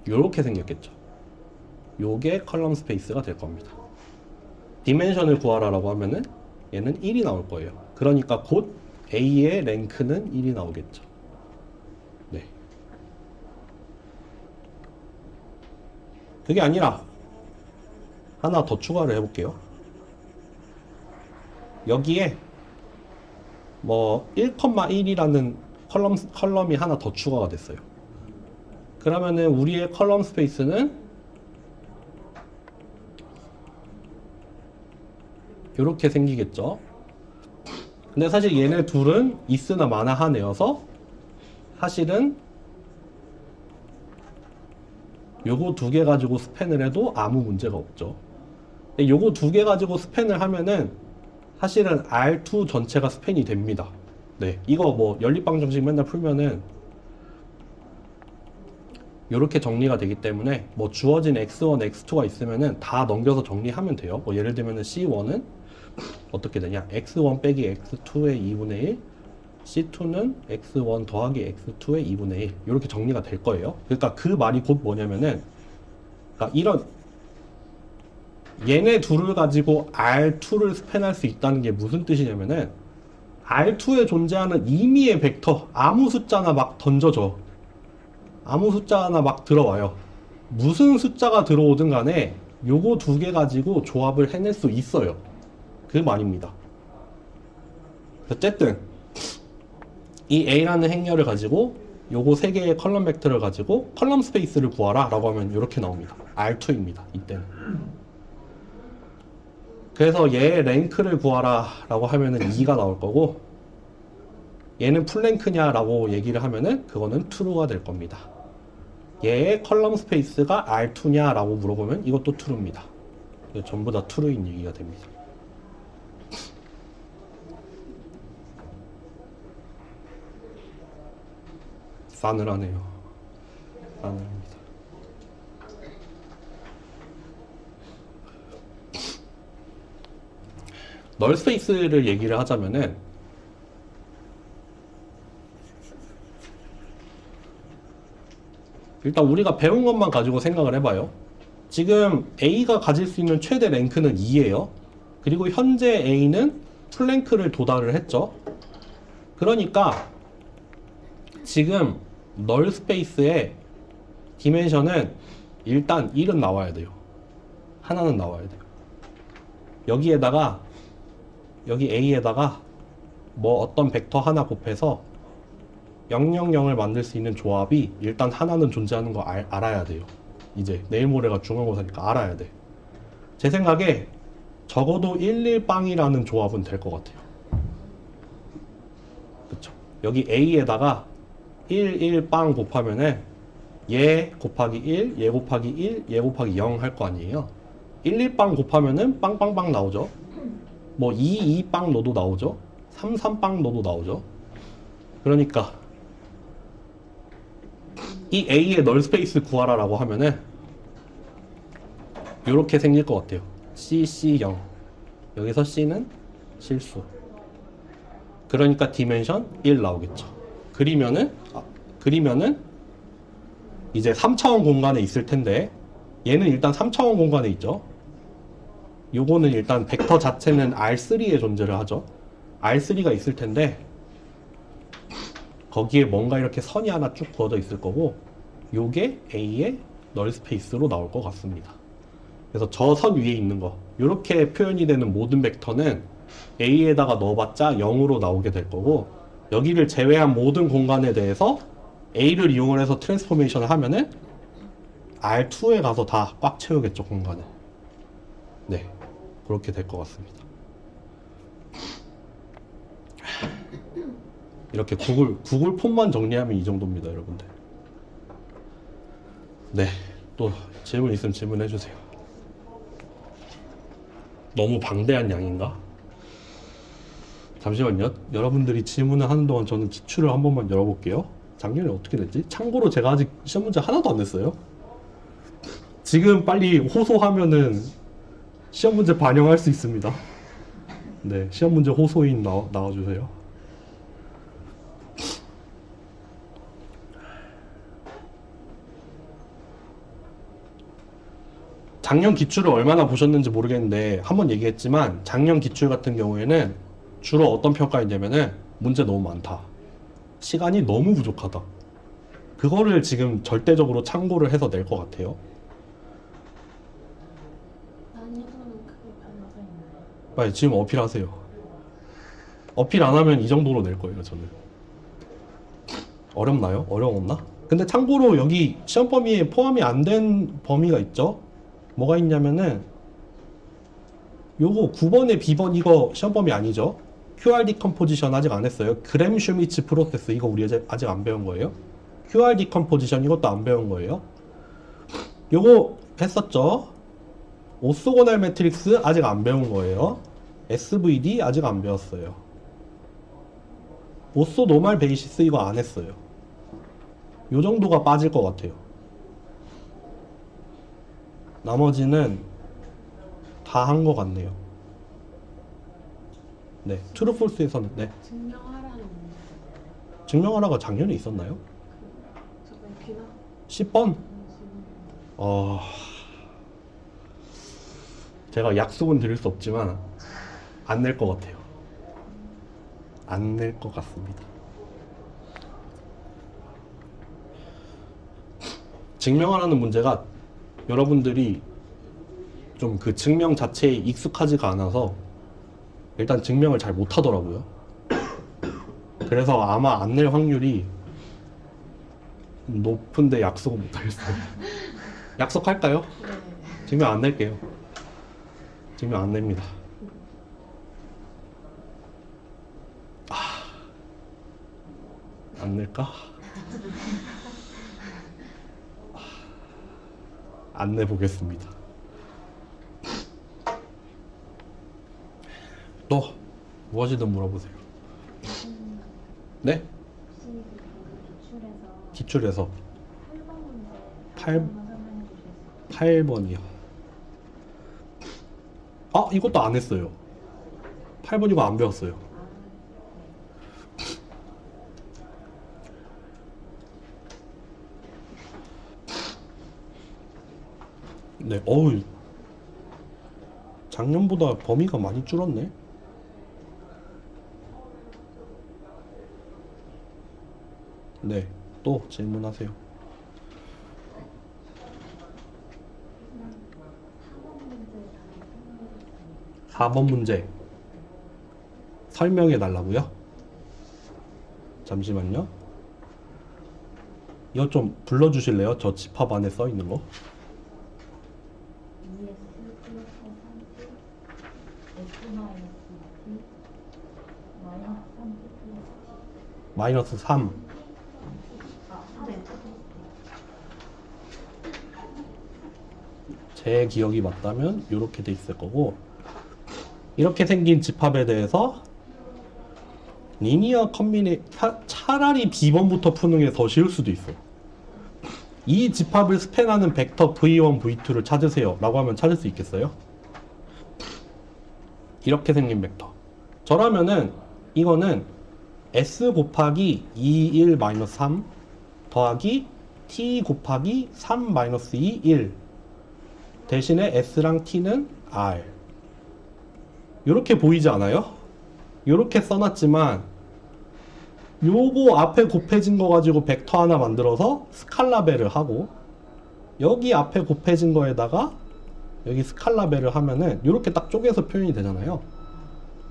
요렇게 생겼겠죠. 요게 컬럼 스페이스가 될 겁니다. 디멘션을 구하라 라고 하면은 얘는 1이 나올 거예요. 그러니까 곧 A의 랭크는 1이 나오겠죠. 네. 그게 아니라 하나 더 추가를 해볼게요. 여기에 뭐 1,1이라는 컬럼이 하나 더 추가가 됐어요. 그러면은 우리의 컬럼 스페이스는 이렇게 생기겠죠. 근데 사실 얘네 둘은 있으나 마나 하네여서 사실은 요거 두 개 가지고 스팬을 해도 아무 문제가 없죠. 근데 요거 두 개 가지고 스팬을 하면은 사실은 R2 전체가 스팬이 됩니다. 네, 이거 뭐 연립방 정식 맨날 풀면은 이렇게 정리가 되기 때문에 뭐 주어진 x1, x2가 있으면은 다 넘겨서 정리하면 돼요. 뭐 예를 들면은 C1은 어떻게 되냐? x1 빼기 x2의 2분의 1, C2는 x1 더하기 x2의 2분의 1 이렇게 정리가 될 거예요. 그러니까 그 말이 곧 뭐냐면은 그러니까 이런 얘네 둘을 가지고 R2를 스팬할 수 있다는 게 무슨 뜻이냐면은 R2에 존재하는 임의의 벡터 아무 숫자나 막 던져줘. 아무 숫자 하나 막 들어와요. 무슨 숫자가 들어오든 간에 요거 두 개 가지고 조합을 해낼 수 있어요. 그 말입니다. 어쨌든 이 A라는 행렬을 가지고 요거 세 개의 컬럼 벡터를 가지고 컬럼 스페이스를 구하라 라고 하면 이렇게 나옵니다. R2입니다. 이때는. 그래서 얘의 랭크를 구하라 라고 하면은 2가 나올 거고 얘는 풀랭크냐 라고 얘기를 하면은 그거는 true가 될 겁니다. 얘의 컬럼 스페이스가 R2냐 라고 물어보면 이것도 true입니다. 전부 다 true인 얘기가 됩니다. 싸늘하네요. 싸늘합니다. 널 스페이스를 얘기를 하자면은 일단 우리가 배운 것만 가지고 생각을 해봐요. 지금 A가 가질 수 있는 최대 랭크는 2예요. 그리고 현재 A는 풀랭크를 도달을 했죠. 그러니까 지금 널 스페이스의 디멘션은 일단 1은 나와야 돼요. 하나는 나와야 돼요. 여기에다가 여기 A에다가 뭐 어떤 벡터 하나 곱해서 000을 만들 수 있는 조합이 일단 하나는 존재하는 거 알아야 돼요. 이제 내일 모레가 중간고사니까 알아야 돼. 제 생각에 적어도 11빵이라는 조합은 될 것 같아요. 그쵸? 여기 A에다가 11빵 곱하면은 얘 곱하기 1, 얘 곱하기 1, 얘 곱하기 0 할 거 아니에요. 11빵 곱하면은 빵빵빵 나오죠. 뭐 22빵 넣어도 나오죠. 33빵 넣어도 나오죠. 그러니까 이 A의 널 스페이스 구하라라고 하면은 이렇게 생길 것 같아요. CC0 여기서 C는 실수. 그러니까 디멘션 1 나오겠죠. 그리면은 이제 3차원 공간에 있을 텐데 얘는 일단 3차원 공간에 있죠. 요거는 일단 벡터 자체는 R3에 존재를 하죠. R3가 있을 텐데 거기에 뭔가 이렇게 선이 하나 쭉 그어져 있을 거고 요게 A의 널 스페이스로 나올 것 같습니다. 그래서 저 선 위에 있는 거 이렇게 표현이 되는 모든 벡터는 A에다가 넣어봤자 0으로 나오게 될 거고 여기를 제외한 모든 공간에 대해서 A를 이용을 해서 트랜스포메이션을 하면은 R2에 가서 다 꽉 채우겠죠, 공간을. 네, 그렇게 될 것 같습니다. 이렇게 구글 폼만 정리하면 이 정도입니다, 여러분들. 네, 또 질문 있으면 질문해 주세요. 너무 방대한 양인가? 잠시만요. 여러분들이 질문을 하는 동안 저는 지출을 한 번만 열어볼게요. 작년에 어떻게 됐지? 참고로 제가 아직 시험 문제 하나도 안 냈어요. 지금 빨리 호소하면은 시험 문제 반영할 수 있습니다. 네, 시험 문제 호소인 나와주세요. 작년 기출을 얼마나 보셨는지 모르겠는데 한번 얘기했지만 작년 기출 같은 경우에는 주로 어떤 평가이냐면은 문제 너무 많다. 시간이 너무 부족하다. 그거를 지금 절대적으로 참고를 해서 낼 것 같아요. 난이도는 크게 변화가 있나요? 빨리 지금 어필하세요. 어필 안 하면 이 정도로 낼 거예요, 저는. 어렵나요? 어려웠나? 근데 참고로 여기 시험 범위에 포함이 안 된 범위가 있죠? 뭐가 있냐면은 요거 9번에 B번 이거 시험 범위 아니죠? QR 디컴포지션 아직 안 했어요. 그램 슈미츠 프로세스 이거 우리 아직 안 배운 거예요. QR 디컴포지션 이것도 안 배운 거예요. 요거 했었죠? 오소고날 매트릭스 아직 안 배운 거예요. SVD 아직 안 배웠어요. 오소 노말 베이시스 이거 안 했어요. 요 정도가 빠질 것 같아요. 나머지는 다 한 것 같네요. 네, 트루 폴스에서는 네. 증명하라는 문제. 증명하라가 작년에 있었나요? 저번 기나 10번? 제가 약속은 드릴 수 없지만 안 낼 것 같아요. 안 낼 것 같습니다. 증명하라는 문제가 여러분들이 좀 그 증명 자체에 익숙하지가 않아서 일단 증명을 잘 못하더라고요. 그래서 아마 안 낼 확률이 높은데 약속은 못하겠어요. 약속할까요? 네. 증명 안 낼게요. 증명 안 냅니다. 안 낼까? 안 내보겠습니다. 또 무엇이든 물어보세요. 네? 혹시 그 기출에서 기출에서 8번 문제 8 한번 설명해 주실 수 있어요? 8번이요. 아, 이것도 안 했어요. 8번 이거 안 배웠어요. 네, 어우, 작년보다 범위가 많이 줄었네. 네, 또 질문하세요. 4번 문제 설명해 달라고요? 잠시만요. 이거 좀 불러주실래요? 저 집합 안에 써 있는 거. ES 플러스 30 S 마이너스 2 마이너스 30 플러스 마이너스 3. 네. 제 기억이 맞다면 이렇게 돼 있을 거고, 이렇게 생긴 집합에 대해서 리니어 컨비네 차라리 B번부터 푸는 게 더 쉬울 수도 있어. 이 집합을 스팬하는 벡터 V1, V2를 찾으세요 라고 하면 찾을 수 있겠어요? 이렇게 생긴 벡터. 저라면은 이거는 S 곱하기 2, 1, 마이너스 3 더하기 T 곱하기 3, 마이너스 2, 1 대신에 S랑 T는 R. 이렇게 보이지 않아요? 이렇게 써놨지만 요거 앞에 곱해진 거 가지고 벡터 하나 만들어서 스칼라벨을 하고, 여기 앞에 곱해진 거에다가 여기 스칼라벨을 하면은 이렇게 딱 쪼개서 표현이 되잖아요.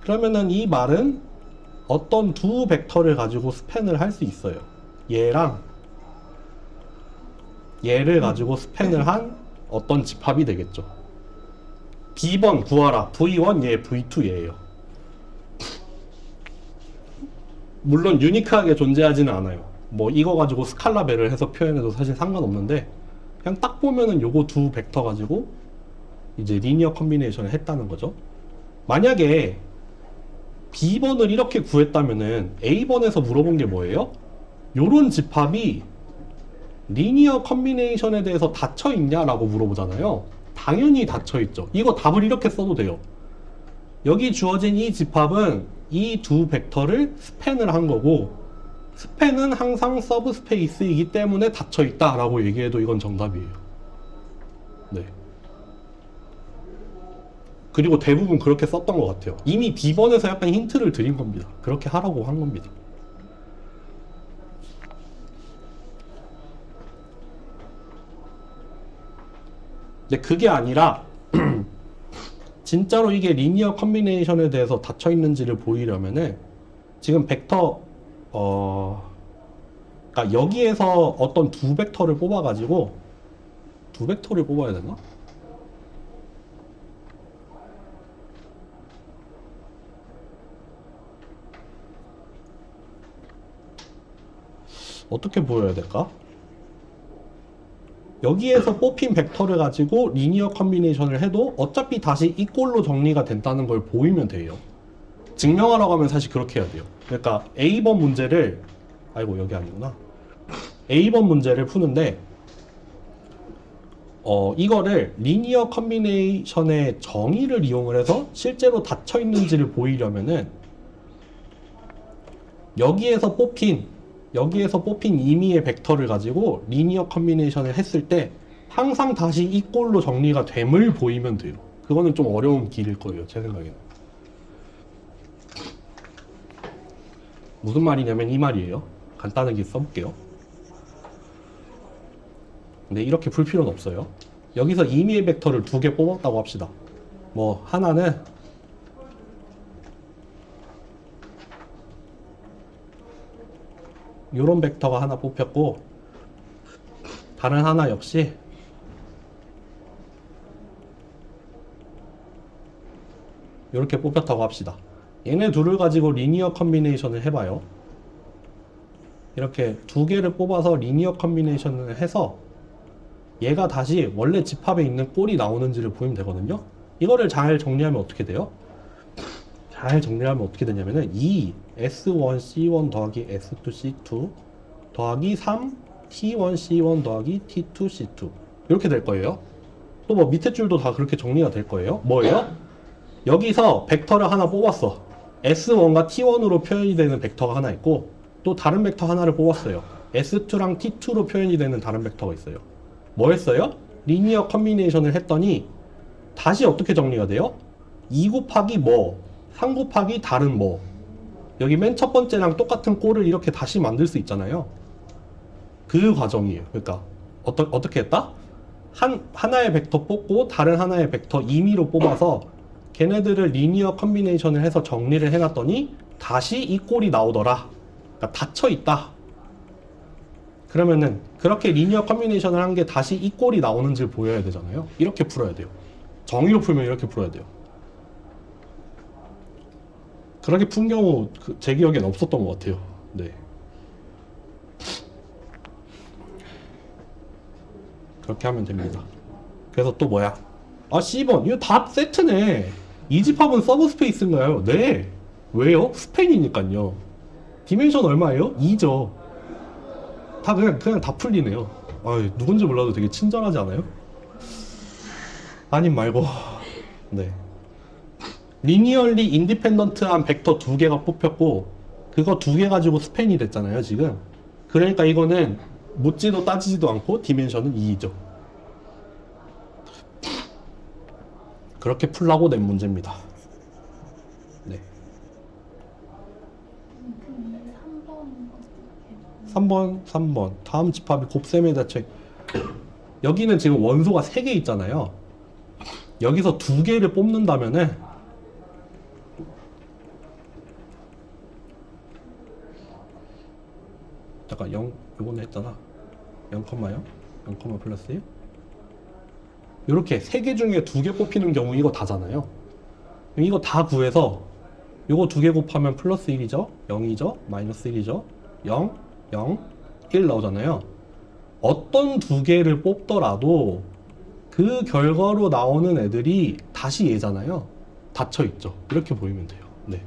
그러면은 이 말은 어떤 두 벡터를 가지고 스팬을 할 수 있어요. 얘랑 얘를 가지고 스팬을 한 어떤 집합이 되겠죠. B번 구하라. V1 얘, V2 얘예요. 물론 유니크하게 존재하지는 않아요. 뭐 이거 가지고 스칼라벨을 해서 표현해도 사실 상관없는데, 그냥 딱 보면은 요거 두 벡터 가지고 이제 리니어 컨비네이션을 했다는 거죠. 만약에 B번을 이렇게 구했다면은 A번에서 물어본 게 뭐예요? 요런 집합이 리니어 컨비네이션에 대해서 닫혀 있냐라고 물어보잖아요. 당연히 닫혀 있죠. 이거 답을 이렇게 써도 돼요. 여기 주어진 이 집합은 이 두 벡터를 스팬을 한 거고, 스팬은 항상 서브스페이스이기 때문에 닫혀 있다라고 얘기해도 이건 정답이에요. 네. 그리고 대부분 그렇게 썼던 것 같아요. 이미 B번에서 약간 힌트를 드린 겁니다. 그렇게 하라고 한 겁니다. 근데 그게 아니라 진짜로 이게 리니어 컨비네이션에 대해서 닫혀 있는지를 보이려면은 지금 벡터 그러니까 여기에서 어떤 두 벡터를 뽑아가지고 두 벡터를 뽑아야 되나? 어떻게 보여야 될까? 여기에서 뽑힌 벡터를 가지고 리니어 컨비네이션을 해도 어차피 다시 이 꼴로 정리가 된다는 걸 보이면 돼요. 증명하라고 하면 사실 그렇게 해야 돼요. 그러니까 A번 문제를 아이고 여기 아니구나. A번 문제를 푸는데 이거를 리니어 컨비네이션의 정의를 이용을 해서 실제로 닫혀 있는지를 보이려면은 여기에서 뽑힌 임의의 벡터를 가지고 리니어 컨비네이션을 했을 때 항상 다시 이 꼴로 정리가 됨을 보이면 돼요. 그거는 좀 어려운 길일 거예요, 제 생각에는. 무슨 말이냐면 이 말이에요. 간단하게 써볼게요. 근데 이렇게 풀 필요는 없어요. 여기서 임의의 벡터를 두 개 뽑았다고 합시다. 뭐 하나는 요런 벡터가 하나 뽑혔고 다른 하나 역시 이렇게 뽑혔다고 합시다. 얘네 둘을 가지고 리니어 컨비네이션을 해봐요. 이렇게 두 개를 뽑아서 리니어 컨비네이션을 해서 얘가 다시 원래 집합에 있는 꼴이 나오는지를 보이면 되거든요. 이거를 잘 정리하면 어떻게 돼요? 잘 정리하면 어떻게 되냐면은 2 S1 C1 더하기 S2 C2 더하기 3 T1 C1 더하기 T2 C2 이렇게 될 거예요. 또 뭐 밑에 줄도 다 그렇게 정리가 될 거예요. 뭐예요? 여기서 벡터를 하나 뽑았어. S1과 T1으로 표현이 되는 벡터가 하나 있고 또 다른 벡터 하나를 뽑았어요. S2랑 T2로 표현이 되는 다른 벡터가 있어요. 뭐 했어요? 리니어 컨비네이션을 했더니 다시 어떻게 정리가 돼요? 2 곱하기 뭐 3 곱하기 다른 뭐 여기 맨 첫 번째랑 똑같은 꼴을 이렇게 다시 만들 수 있잖아요. 그 과정이에요. 그러니까 어떻게 했다? 하나의 벡터 뽑고 다른 하나의 벡터 임의로 뽑아서 걔네들을 리니어 컨비네이션을 해서 정리를 해놨더니 다시 이 꼴이 나오더라. 그러니까 닫혀 있다. 그러면은 그렇게 리니어 컨비네이션을 한 게 다시 이 꼴이 나오는지를 보여야 되잖아요. 이렇게 풀어야 돼요. 정의로 풀면 이렇게 풀어야 돼요. 그렇게 푼 경우 제 기억엔 없었던 것 같아요. 네. 그렇게 하면 됩니다. 그래서 또 뭐야? 아 C번 이거 다 세트네. 이 집합은 서브스페이스인가요? 네. 왜요? 스팬이니까요. 디멘션 얼마예요? 2죠. 다 그냥 다 풀리네요. 아 누군지 몰라도 되게 친절하지 않아요? 아님 말고. 네. 리니얼리 인디펜던트한 벡터 두 개가 뽑혔고 그거 두 개 가지고 스팬이 됐잖아요 지금. 그러니까 이거는 묻지도 따지지도 않고 디멘션은 2죠. 그렇게 풀라고 낸 문제입니다. 네. 3번 다음 집합이 곱셈의 자책. 여기는 지금 원소가 3개 있잖아요. 여기서 두 개를 뽑는다면은 잠깐 0 요거는 했잖아. 0, 0 플러스 1 이렇게 3개 중에 2개 뽑히는 경우 이거 다잖아요. 이거 다 구해서 요거 2개 곱하면 플러스 1이죠. 0이죠. 마이너스 1이죠. 0, 0, 1 나오잖아요. 어떤 2개를 뽑더라도 그 결과로 나오는 애들이 다시 얘잖아요. 닫혀있죠. 이렇게 보이면 돼요. 네.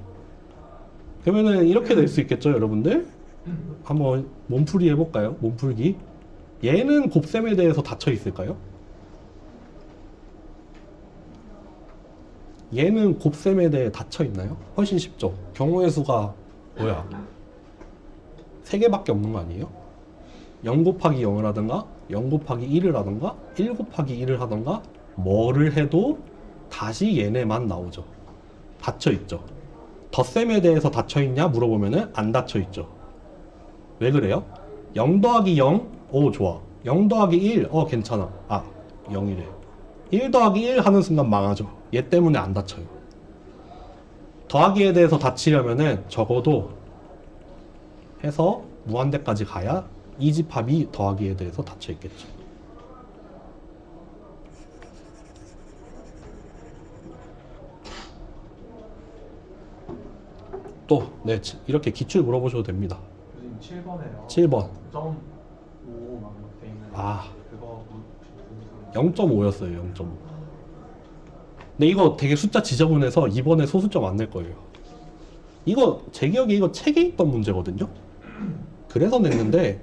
그러면은 이렇게 될 수 있겠죠, 여러분들? 한번 몸풀이 해볼까요? 몸풀기. 얘는 곱셈에 대해서 닫혀있을까요? 얘는 곱셈에 대해 닫혀있나요? 훨씬 쉽죠. 경우의 수가 뭐야? 3개밖에 없는 거 아니에요? 0 곱하기 0을 하든가 0 곱하기 1을 하든가 1 곱하기 1을 하든가 뭐를 해도 다시 얘네만 나오죠. 닫혀있죠. 덧셈에 대해서 닫혀있냐 물어보면은 안 닫혀있죠. 왜 그래요? 0 더하기 0, 오 좋아. 0 더하기 1, 괜찮아. 아 0이래. 1 더하기 1 하는 순간 망하죠. 얘 때문에 안 닫혀요. 더하기에 대해서 닫히려면은 적어도 해서 무한대까지 가야 이 집합이 더하기에 대해서 닫혀있겠죠. 또, 네, 이렇게 기출 물어보셔도 됩니다. 요즘 7번에요. 7번. 0.5 막 이렇게 돼 있는 아, 그거 0.5였어요, 0.5. 근데 이거 되게 숫자 지저분해서 이번에 소수점 안 낼 거예요. 이거, 제 기억에 이거 책에 있던 문제거든요? 그래서 냈는데,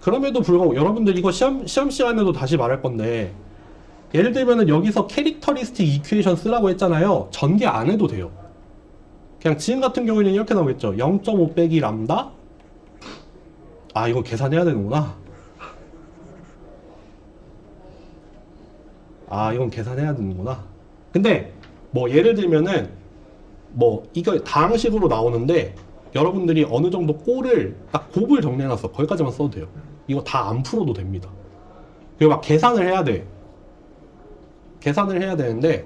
그럼에도 불구하고 여러분들 이거 시험 시간에도 다시 말할 건데, 예를 들면은 여기서 캐릭터리스틱 이퀘이션 쓰라고 했잖아요. 전개 안 해도 돼요. 그냥 지금 같은 경우에는 이렇게 나오겠죠. 0.5 빼기 람다. 아 이거 계산해야 되는구나. 아 이건 계산해야 되는구나. 근데 뭐 예를 들면은 뭐 이거 다항식으로 나오는데 여러분들이 어느 정도 꼴을 딱 곱을 정리해놨어. 거기까지만 써도 돼요. 이거 다 안 풀어도 됩니다. 그리고 막 계산을 해야 돼. 계산을 해야 되는데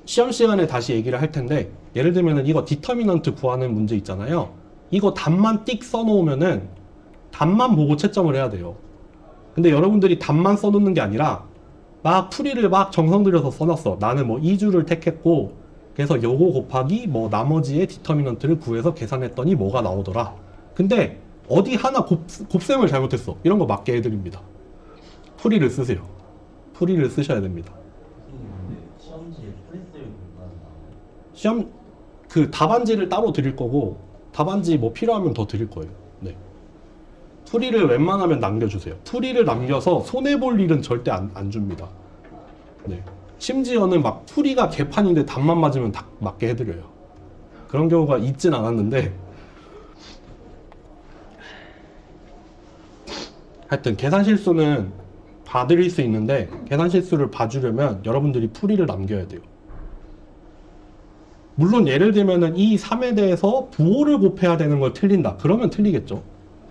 시험 시간에 다시 얘기를 할 텐데 예를 들면은 이거 디터미넌트 구하는 문제 있잖아요. 이거 답만 띡 써놓으면은 답만 보고 채점을 해야 돼요. 근데 여러분들이 답만 써놓는 게 아니라 막 풀이를 막 정성 들여서 써놨어. 나는 뭐 2주를 택했고 그래서 요거 곱하기 뭐 나머지의 디터미넌트를 구해서 계산했더니 뭐가 나오더라. 근데 어디 하나 곱셈을 잘못했어. 이런 거 맞게 해드립니다. 풀이를 쓰세요. 풀이를 쓰셔야 됩니다. 시험지에 프리스를 시험 그 답안지를 따로 드릴 거고 답안지 뭐 필요하면 더 드릴 거예요. 네. 풀이를 웬만하면 남겨주세요. 풀이를 남겨서 손해 볼 일은 절대 안 줍니다. 네. 심지어는 막 풀이가 개판인데 답만 맞으면 다 맞게 해드려요. 그런 경우가 있진 않았는데 하여튼 계산 실수는 봐드릴 수 있는데 계산 실수를 봐주려면 여러분들이 풀이를 남겨야 돼요. 물론 예를 들면은 이 3에 대해서 부호를 곱해야 되는 걸 틀린다. 그러면 틀리겠죠.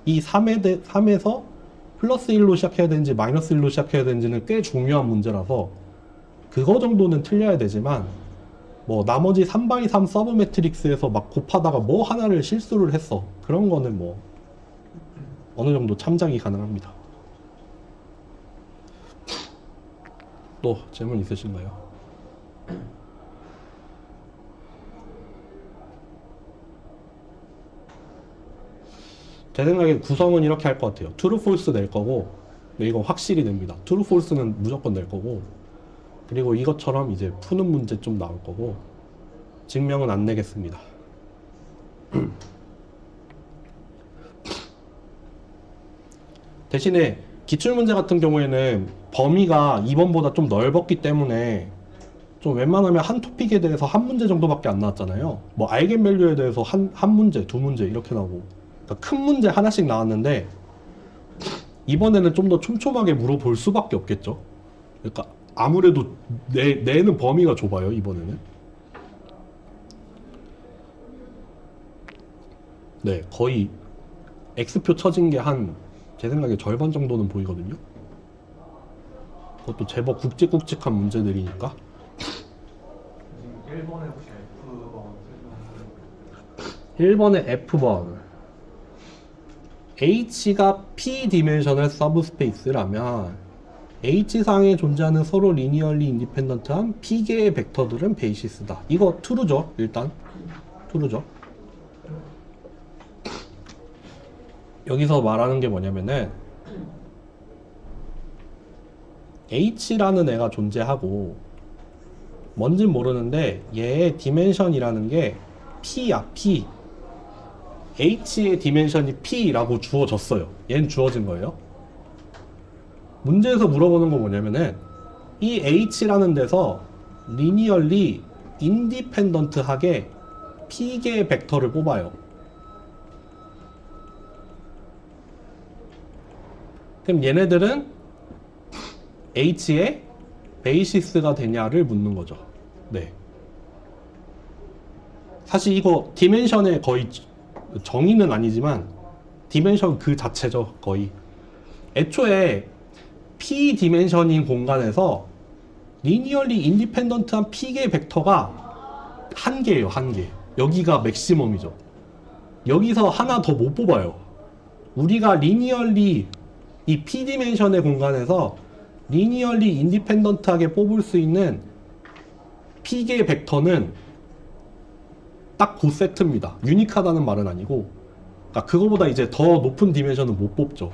이 3에서 플러스 1로 시작해야 되는지 마이너스 1로 시작해야 되는지는 꽤 중요한 문제라서 그거 정도는 틀려야 되지만 뭐 나머지 3x3 서브 매트릭스에서 막 곱하다가 뭐 하나를 실수를 했어. 그런 거는 뭐 어느 정도 참작이 가능합니다. 또 질문 있으신가요? 제 생각에 구성은 이렇게 할 것 같아요. true, false 낼 거고, 근데 이거 확실히 냅니다. true, false는 무조건 낼 거고, 그리고 이것처럼 이제 푸는 문제 좀 나올 거고, 증명은 안 내겠습니다. 대신에 기출문제 같은 경우에는 범위가 2번보다 좀 넓었기 때문에 좀 웬만하면 한 토픽에 대해서 한 문제 정도밖에 안 나왔잖아요. 뭐 아이겐밸류에 대해서 한 문제, 두 문제 이렇게 나오고 그러니까 큰 문제 하나씩 나왔는데 이번에는 좀 더 촘촘하게 물어볼 수밖에 없겠죠. 그러니까 아무래도 내는 범위가 좁아요, 이번에는. 네, 거의 X표 쳐진 게 제 생각에 절반 정도는 보이거든요. 그것도 제법 굵직굵직한 문제들이니까. 지금 1번에 혹시 F번 설명하세요? 1번의 F번. H가 P 디멘셔널 서브스페이스라면 H상에 존재하는 서로 리니얼리 인디펜던트한 P개의 벡터들은 베이시스다. 이거 true죠, 일단. true죠. 여기서 말하는 게 뭐냐면은 H라는 애가 존재하고 뭔진 모르는데 얘의 디멘션이라는 게 P야, P. H의 디멘션이 P라고 주어졌어요. 얘는 주어진 거예요. 문제에서 물어보는 거 뭐냐면은 이 H라는 데서 리니얼리 인디펜던트하게 P개의 벡터를 뽑아요. 그럼 얘네들은 H의 베이시스가 되냐를 묻는 거죠. 네. 사실 이거 디멘션의 거의 정의는 아니지만 디멘션 그 자체죠, 거의. 애초에 P 디멘션인 공간에서 리니얼리 인디펜던트한 P개의 벡터가 한 개예요, 한 개. 여기가 맥시멈이죠. 여기서 하나 더 못 뽑아요. 우리가 리니얼리 이 P 디멘션의 공간에서 리니얼리 인디펜던트하게 뽑을 수 있는 P개의 벡터는 딱 그 세트입니다. 유니크하다는 말은 아니고, 그러니까 그거보다 이제 더 높은 디멘션은 못 뽑죠.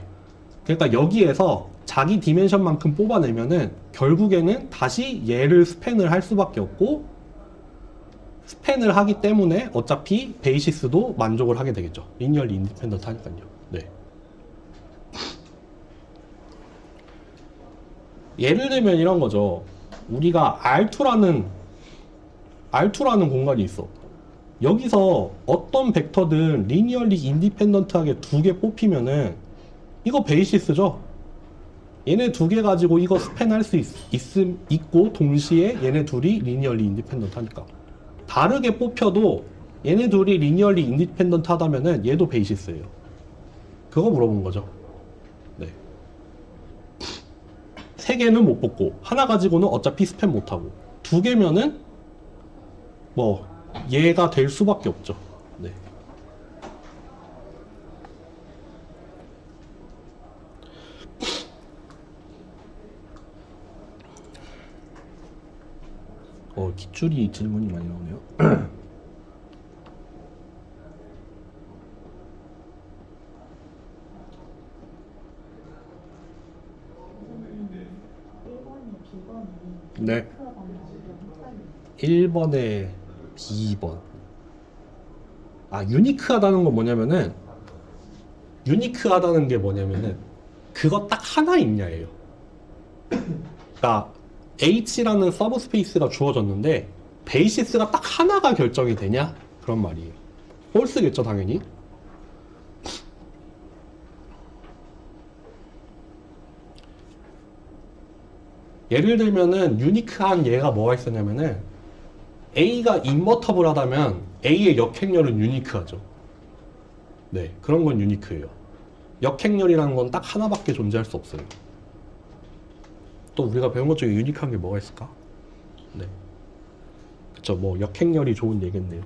그러니까 여기에서 자기 디멘션만큼 뽑아내면은 결국에는 다시 얘를 스팬을 할 수밖에 없고, 스팬을 하기 때문에 어차피 베이시스도 만족을 하게 되겠죠. 리니얼리 인디펜던트 하니까요. 네. 예를 들면 이런 거죠. 우리가 R2라는 공간이 있어. 여기서 어떤 벡터든 리니얼리 인디펜던트하게 두 개 뽑히면은 이거 베이시스죠. 얘네 두 개 가지고 이거 스팬할 수 있고 동시에 얘네 둘이 리니얼리 인디펜던트 하니까. 다르게 뽑혀도 얘네 둘이 리니얼리 인디펜던트 하다면은 얘도 베이시스예요. 그거 물어본 거죠. 네. 세 개는 못 뽑고 하나 가지고는 어차피 스팬 못하고 두 개면은 뭐 얘가 될 수밖에 없죠. 네. 기출이 질문이 많이 나오네요. 네. 1번에 B번. 유니크하다는 건 뭐냐면은, 유니크하다는 게 뭐냐면은, 그거 딱 하나 있냐예요. 그러니까, H라는 서브스페이스가 주어졌는데, 베이시스가 딱 하나가 결정이 되냐? 그런 말이에요. 폴스겠죠, 당연히. 예를 들면은, 유니크한 얘가 뭐가 있었냐면은, A가 인버터블하다면 A의 역행렬은 유니크하죠. 네, 그런 건 유니크해요. 역행렬이라는 건 딱 하나밖에 존재할 수 없어요. 또 우리가 배운 것 중에 유니크한 게 뭐가 있을까? 네, 그쵸. 뭐 역행렬이 좋은 얘겠네요.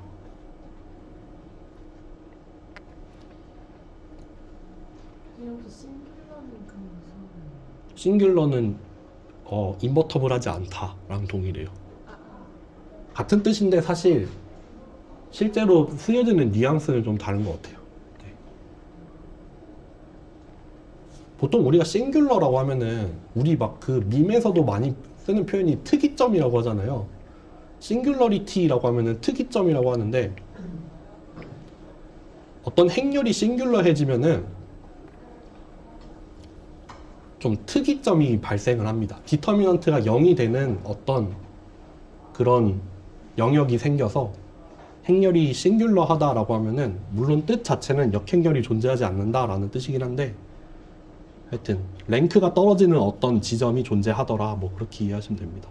혹시 싱귤러는 그 무슨 싱귤러는 인버터블하지 않다랑 동일해요. 같은 뜻인데 사실 실제로 쓰여지는 뉘앙스는 좀 다른 것 같아요. 네. 보통 우리가 싱귤러라고 하면은 우리 막 그 밈에서도 많이 쓰는 표현이 특이점이라고 하잖아요. 싱귤러리티라고 하면은 특이점이라고 하는데, 어떤 행렬이 싱귤러해지면은 좀 특이점이 발생을 합니다. 디터미넌트가 0이 되는 어떤 그런 영역이 생겨서 행렬이 싱귤러하다라고 하면은, 물론 뜻 자체는 역행렬이 존재하지 않는다라는 뜻이긴 한데, 하여튼 랭크가 떨어지는 어떤 지점이 존재하더라, 뭐 그렇게 이해하시면 됩니다.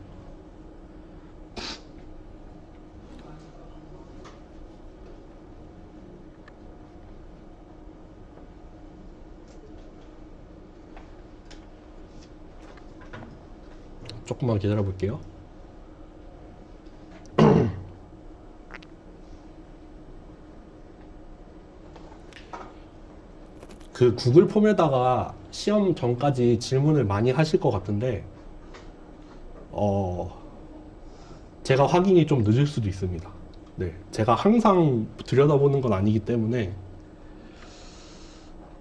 조금만 기다려 볼게요. 그 구글 폼에다가 시험 전까지 질문을 많이 하실 것 같은데, 제가 확인이 좀 늦을 수도 있습니다. 네, 제가 항상 들여다보는 건 아니기 때문에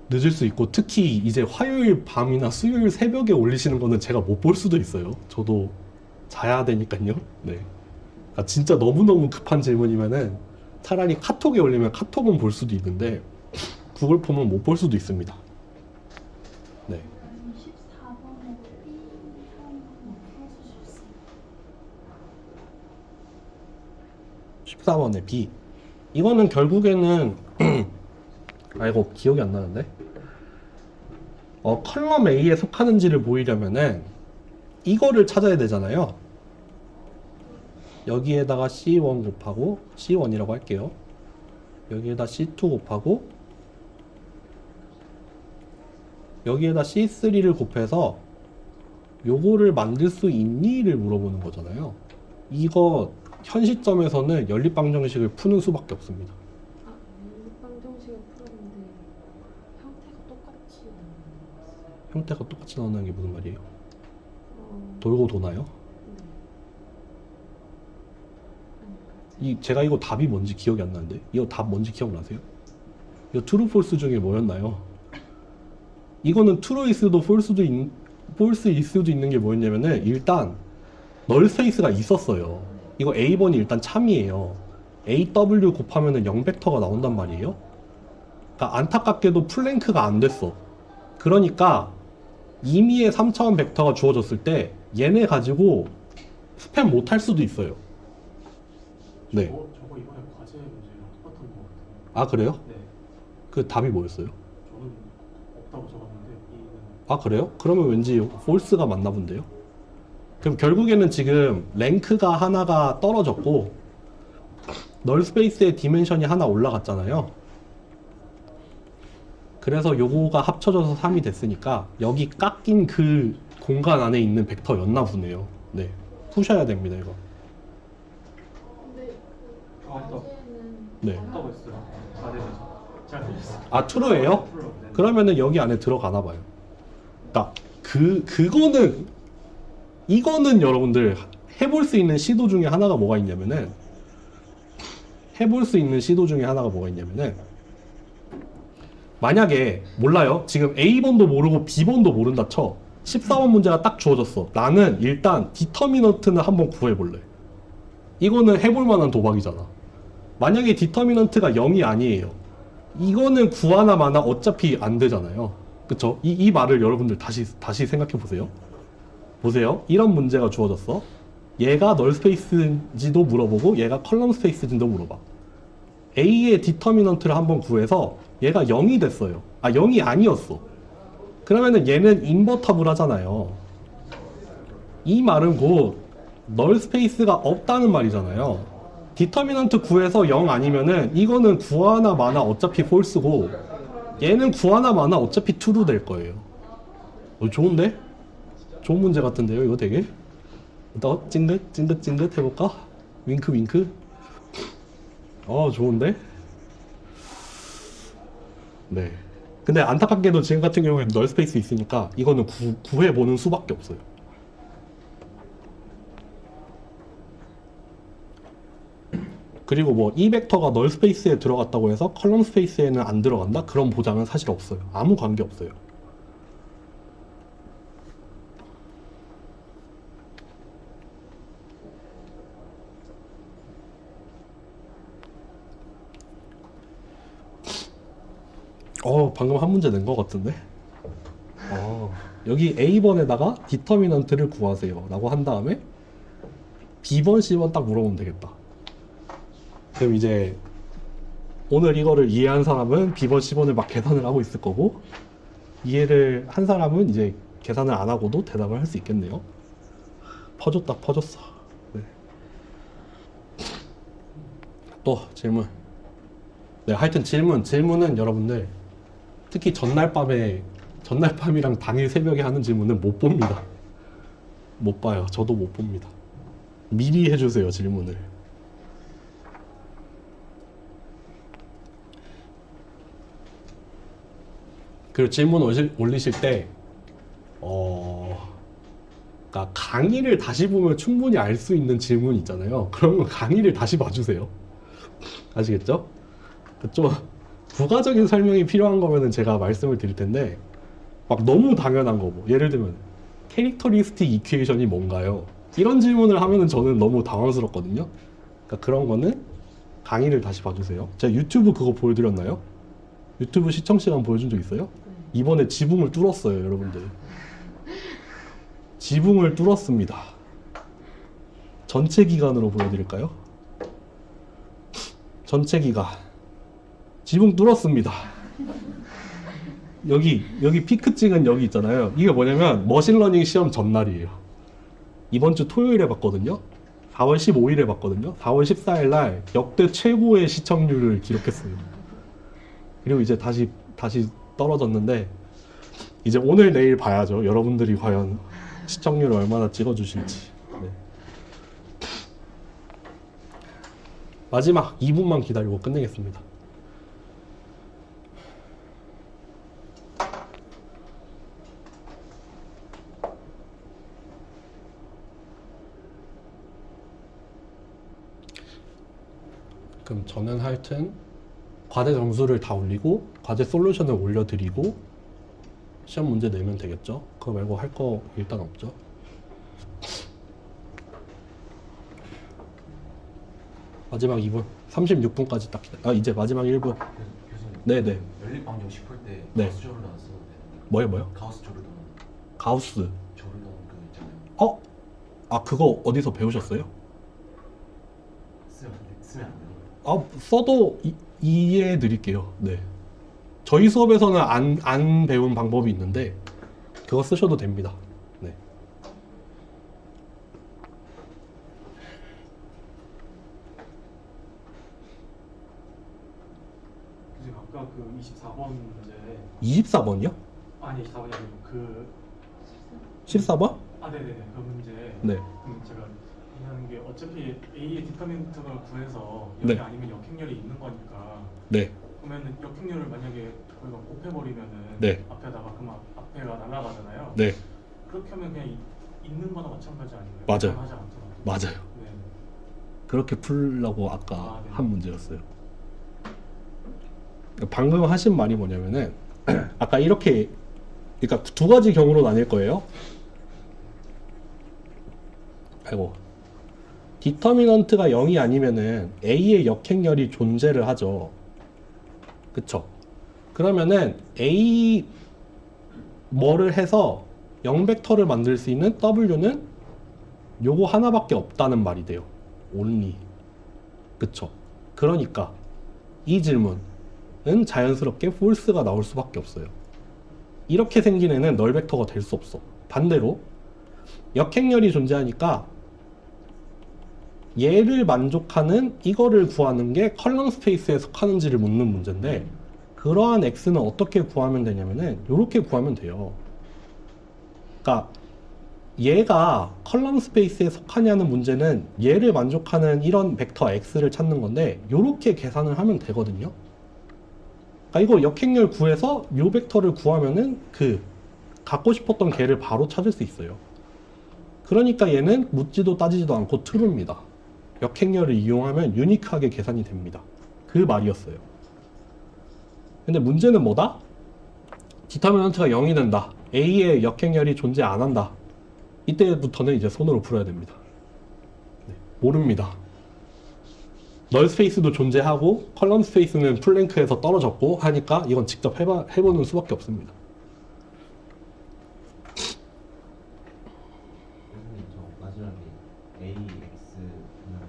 늦을 수 있고, 특히 이제 화요일 밤이나 수요일 새벽에 올리시는 거는 제가 못 볼 수도 있어요. 저도 자야 되니까요. 네, 그러니까 진짜 너무너무 급한 질문이면은 차라리 카톡에 올리면 카톡은 볼 수도 있는데 구글 폼은 못 볼 수도 있습니다. 네. 14번에 B 한번 해주실 수 있어요? 14번에 B. 이거는 결국에는 이거 기억이 안 나는데. 컬럼 A에 속하는지를 보이려면은 이거를 찾아야 되잖아요. 여기에다가 C1 곱하고 C1이라고 할게요. 여기에다 C2 곱하고 여기에다 C3를 곱해서 요거를 만들 수 있니를 물어보는 거잖아요. 이거 현 시점에서는 연립방정식을 푸는 수밖에 없습니다. 아, 방정식을 풀었는데 형태가 똑같이 나왔어요. 형태가 똑같이 나오는 게 무슨 말이에요? 어, 돌고 도나요? 네. 아니, 제가 이거 답이 뭔지 기억이 안 나는데 이거 답 뭔지 기억나세요? 이거 트루 폴스 중에 뭐였나요? 이거는 트루일 수도 폴스일 수도 있는 게 뭐였냐면은 일단 널 스페이스가 있었어요. 이거 A번이 일단 참이에요. AW 곱하면은 0벡터가 나온단 말이에요. 그러니까 안타깝게도 플랭크가 안 됐어. 그러니까 임의의 3차원 벡터가 주어졌을 때 얘네 가지고 스팸 못 할 수도 있어요. 네. 저거 이번에 과제 문제랑 똑같은 거 같아요. 아 그래요? 네. 그 답이 뭐였어요? 저는 없다고 적었는데 B는 아 그래요? 그러면 왠지 폴스가 맞나 본데요? 그럼 결국에는 지금 랭크가 하나가 떨어졌고 널 스페이스의 디멘션이 하나 올라갔잖아요. 그래서 요거가 합쳐져서 3이 됐으니까 여기 깎인 그 공간 안에 있는 벡터였나 보네요. 네, 푸셔야 됩니다 이거. 근데 그 아, 또. 과제는 네. 없다고 했어요. 과제에서 잘 들렸어요. 아 트루예요? 그러면은 여기 안에 들어가나 봐요. 그러니까 이거는 여러분들 해볼 수 있는 시도 중에 하나가 뭐가 있냐면은 만약에 몰라요. 지금 A번도 모르고 B번도 모른다 쳐. 14번 문제가 딱 주어졌어. 나는 일단 디터미넌트는 한번 구해볼래. 이거는 해볼 만한 도박이잖아. 만약에 디터미넌트가 0이 아니에요. 이거는 구하나 마나 어차피 안 되잖아요. 그쵸? 이 말을 여러분들 다시 생각해 보세요. 보세요. 이런 문제가 주어졌어. 얘가 널 스페이스인지도 물어보고 얘가 컬럼 스페이스인지도 물어봐. A의 디터미넌트를 한번 구해서 얘가 0이 됐어요. 아 0이 아니었어. 그러면은 얘는 인버터블 하잖아요. 이 말은 곧 널 스페이스가 없다는 말이잖아요. 디터미넌트 구해서 0 아니면은 이거는 구하나 마나 어차피 폴스고 얘는 구하나 마나 어차피 true로 될 거예요. 좋은데? 좋은 문제 같은데요 이거 되게? 너 찡긋 해볼까? 윙크 좋은데? 네. 근데 안타깝게도 지금 같은 경우에는 널 스페이스 있으니까 이거는 구해보는 수밖에 없어요. 그리고 뭐 이 벡터가 널 스페이스에 들어갔다고 해서 컬럼 스페이스에는 안 들어간다? 그런 보장은 사실 없어요. 아무 관계 없어요. 방금 한 문제 낸 것 같은데? 여기 A번에다가 디터미넌트를 구하세요 라고 한 다음에 B번, C번 딱 물어보면 되겠다. 그럼 이제 오늘 이거를 이해한 사람은 B번, C번을 막 계산을 하고 있을 거고 이해를 한 사람은 이제 계산을 안 하고도 대답을 할 수 있겠네요. 퍼졌어. 네. 또 질문. 네, 하여튼 질문은 여러분들 특히 전날 밤이랑 당일 새벽에 하는 질문은 못 봅니다. 못 봐요. 저도 못 봅니다. 미리 해주세요, 질문을. 그리고 질문 올리실 때, 그러니까 강의를 다시 보면 충분히 알 수 있는 질문 있잖아요. 그런 거 강의를 다시 봐주세요. 아시겠죠? 좀 부가적인 설명이 필요한 거면은 제가 말씀을 드릴 텐데 막 너무 당연한 거 뭐 예를 들면 캐릭터리스틱 이퀘이션이 뭔가요? 이런 질문을 하면은 저는 너무 당황스럽거든요. 그러니까 그런 거는 강의를 다시 봐주세요. 제가 유튜브 그거 보여드렸나요? 유튜브 시청 시간 보여준 적 있어요? 이번에 지붕을 뚫었어요, 여러분들. 지붕을 뚫었습니다. 전체 기간으로 보여드릴까요? 전체 기간. 지붕 뚫었습니다. 여기 피크 찍은 여기 있잖아요. 이게 뭐냐면 머신러닝 시험 전날이에요. 이번 주 토요일에 봤거든요. 4월 15일에 봤거든요. 4월 14일 날 역대 최고의 시청률을 기록했어요. 그리고 이제 다시 떨어졌는데 이제 오늘 내일 봐야죠. 여러분들이 과연 시청률을 얼마나 찍어주실지. 네. 마지막 2분만 기다리고 끝내겠습니다. 그럼 저는 하여튼 과제 점수를 다 올리고 과제 솔루션을 올려드리고 시험 문제 내면 되겠죠? 그거 말고 할 거 일단 없죠? 마지막 2분 36분까지 딱 기다려. 이제 마지막 1분. 교수님. 네네. 연립방정식 풀 때 네. 가우스 조르단 써도 되나요? 뭐요? 가우스 조르단 가우스. 조르단 그 있잖아요. 어? 아 그거 어디서 배우셨어요? 쓰면 안 돼요. 써도 이해해 드릴게요. 네. 저희 수업에서는 안 배운 방법이 있는데 그거 쓰셔도 됩니다. 네. 교수님 아까 그 24번 문제 24번이요? 아니 24번이 아니고 그 14번? 네네네 그 문제 네. 그럼 제가 하는 게 어차피 A의 디터민트를 구해서 네. 여기 아니면 역행렬이 있는 거니까 네. 그러면은 역행렬을 만약에 저희가 곱해버리면은 네. 앞에다가 그럼 앞에가 날아가잖아요. 네. 그렇게 하면 그냥 있는 거나 마찬가지 아닌가요? 맞아요. 하지 않더라도. 맞아요. 네. 그렇게 풀려고 아까 네. 한 문제였어요. 방금 하신 말이 뭐냐면은 아까 이렇게 그러니까 두 가지 경우로 나뉠 거예요. 아이고. 디터미넌트가 0이 아니면은 A의 역행렬이 존재를 하죠. 그쵸? 그러면은 A 뭐를 해서 0벡터를 만들 수 있는 W는 요거 하나밖에 없다는 말이 돼요. only. 그쵸? 그러니까 이 질문은 자연스럽게 false가 나올 수밖에 없어요. 이렇게 생긴 애는 널 벡터가 될 수 없어. 반대로 역행렬이 존재하니까 얘를 만족하는 이거를 구하는 게 컬럼 스페이스에 속하는지를 묻는 문제인데 그러한 x는 어떻게 구하면 되냐면은 이렇게 구하면 돼요. 그러니까 얘가 컬럼 스페이스에 속하냐는 문제는 얘를 만족하는 이런 벡터 x를 찾는 건데 이렇게 계산을 하면 되거든요. 그러니까 이거 역행렬 구해서 요 벡터를 구하면은 그 갖고 싶었던 걔를 바로 찾을 수 있어요. 그러니까 얘는 묻지도 따지지도 않고 true입니다. 역행렬을 이용하면 유니크하게 계산이 됩니다. 그 말이었어요. 근데 문제는 뭐다? 디터미넌트가 0이 된다. A의 역행렬이 존재 안 한다. 이때부터는 이제 손으로 풀어야 됩니다. 네, 모릅니다. 널 스페이스도 존재하고 컬럼 스페이스는 플랭크에서 떨어졌고 하니까 이건 직접 해보는 수밖에 없습니다. 교수님 저 마지막에 A, X,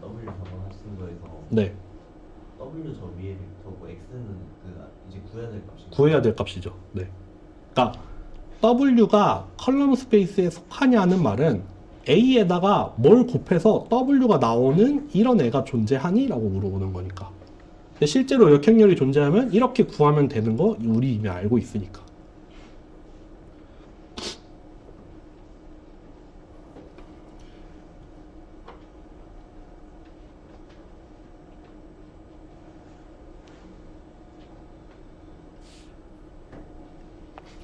W 적어하신 거에서 네, W 저 위에 벡터고 X는 그 이제 구해야 될 값이 구해야 될 값이죠. 네. 그러니까 W가 컬럼 스페이스에 속하냐는 말은 A에다가 뭘 곱해서 W가 나오는 이런 애가 존재하니? 라고 물어보는 거니까. 근데 실제로 역행렬이 존재하면 이렇게 구하면 되는 거 우리 이미 알고 있으니까.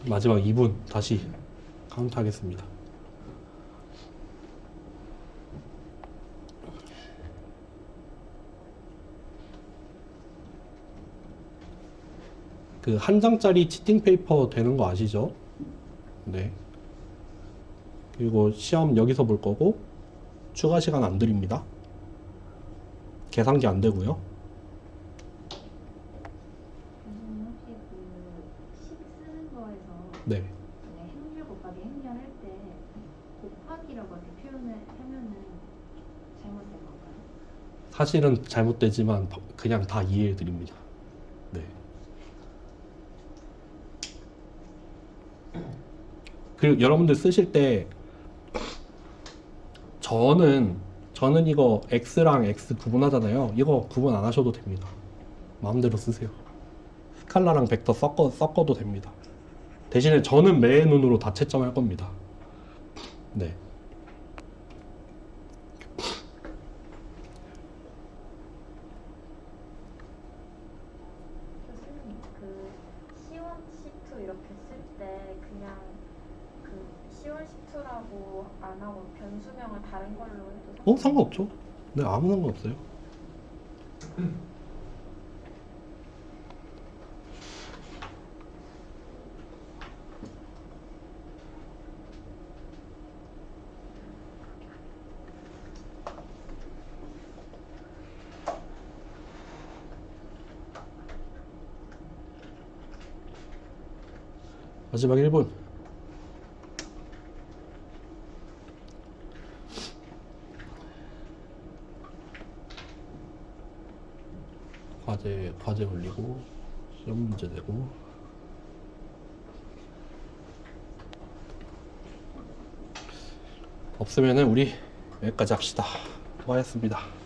마지막 2분 다시 카운트 하겠습니다. 그 한 장짜리 치팅 페이퍼 되는 거 아시죠? 네. 그리고 시험 여기서 볼 거고 추가 시간 안 드립니다. 계산기 안 되고요. 교수님 혹시 그 식 쓰는 거에서 네. 행렬 곱하기 행렬 할 때 곱하기라고 이렇게 표현을 하면은 잘못된 건가요? 사실은 잘못되지만 그냥 다 이해해 드립니다. 네. 그리고 여러분들 쓰실 때 저는 이거 x랑 x 구분하잖아요. 이거 구분 안 하셔도 됩니다. 마음대로 쓰세요. 스칼라랑 벡터 섞어도 됩니다. 대신에 저는 매의 눈으로 다 채점할 겁니다. 네. 교수님, 그 C1, C2 이렇게 쓸 때 그냥 그 C1, C2라고 안 하고 변수명을 다른 걸로 해도 상관없죠. 네, 아무 상관없어요. 마지막 1분. 과제 올리고 시험 문제 내고 없으면은 우리 여기까지 합시다. 수고하셨습니다.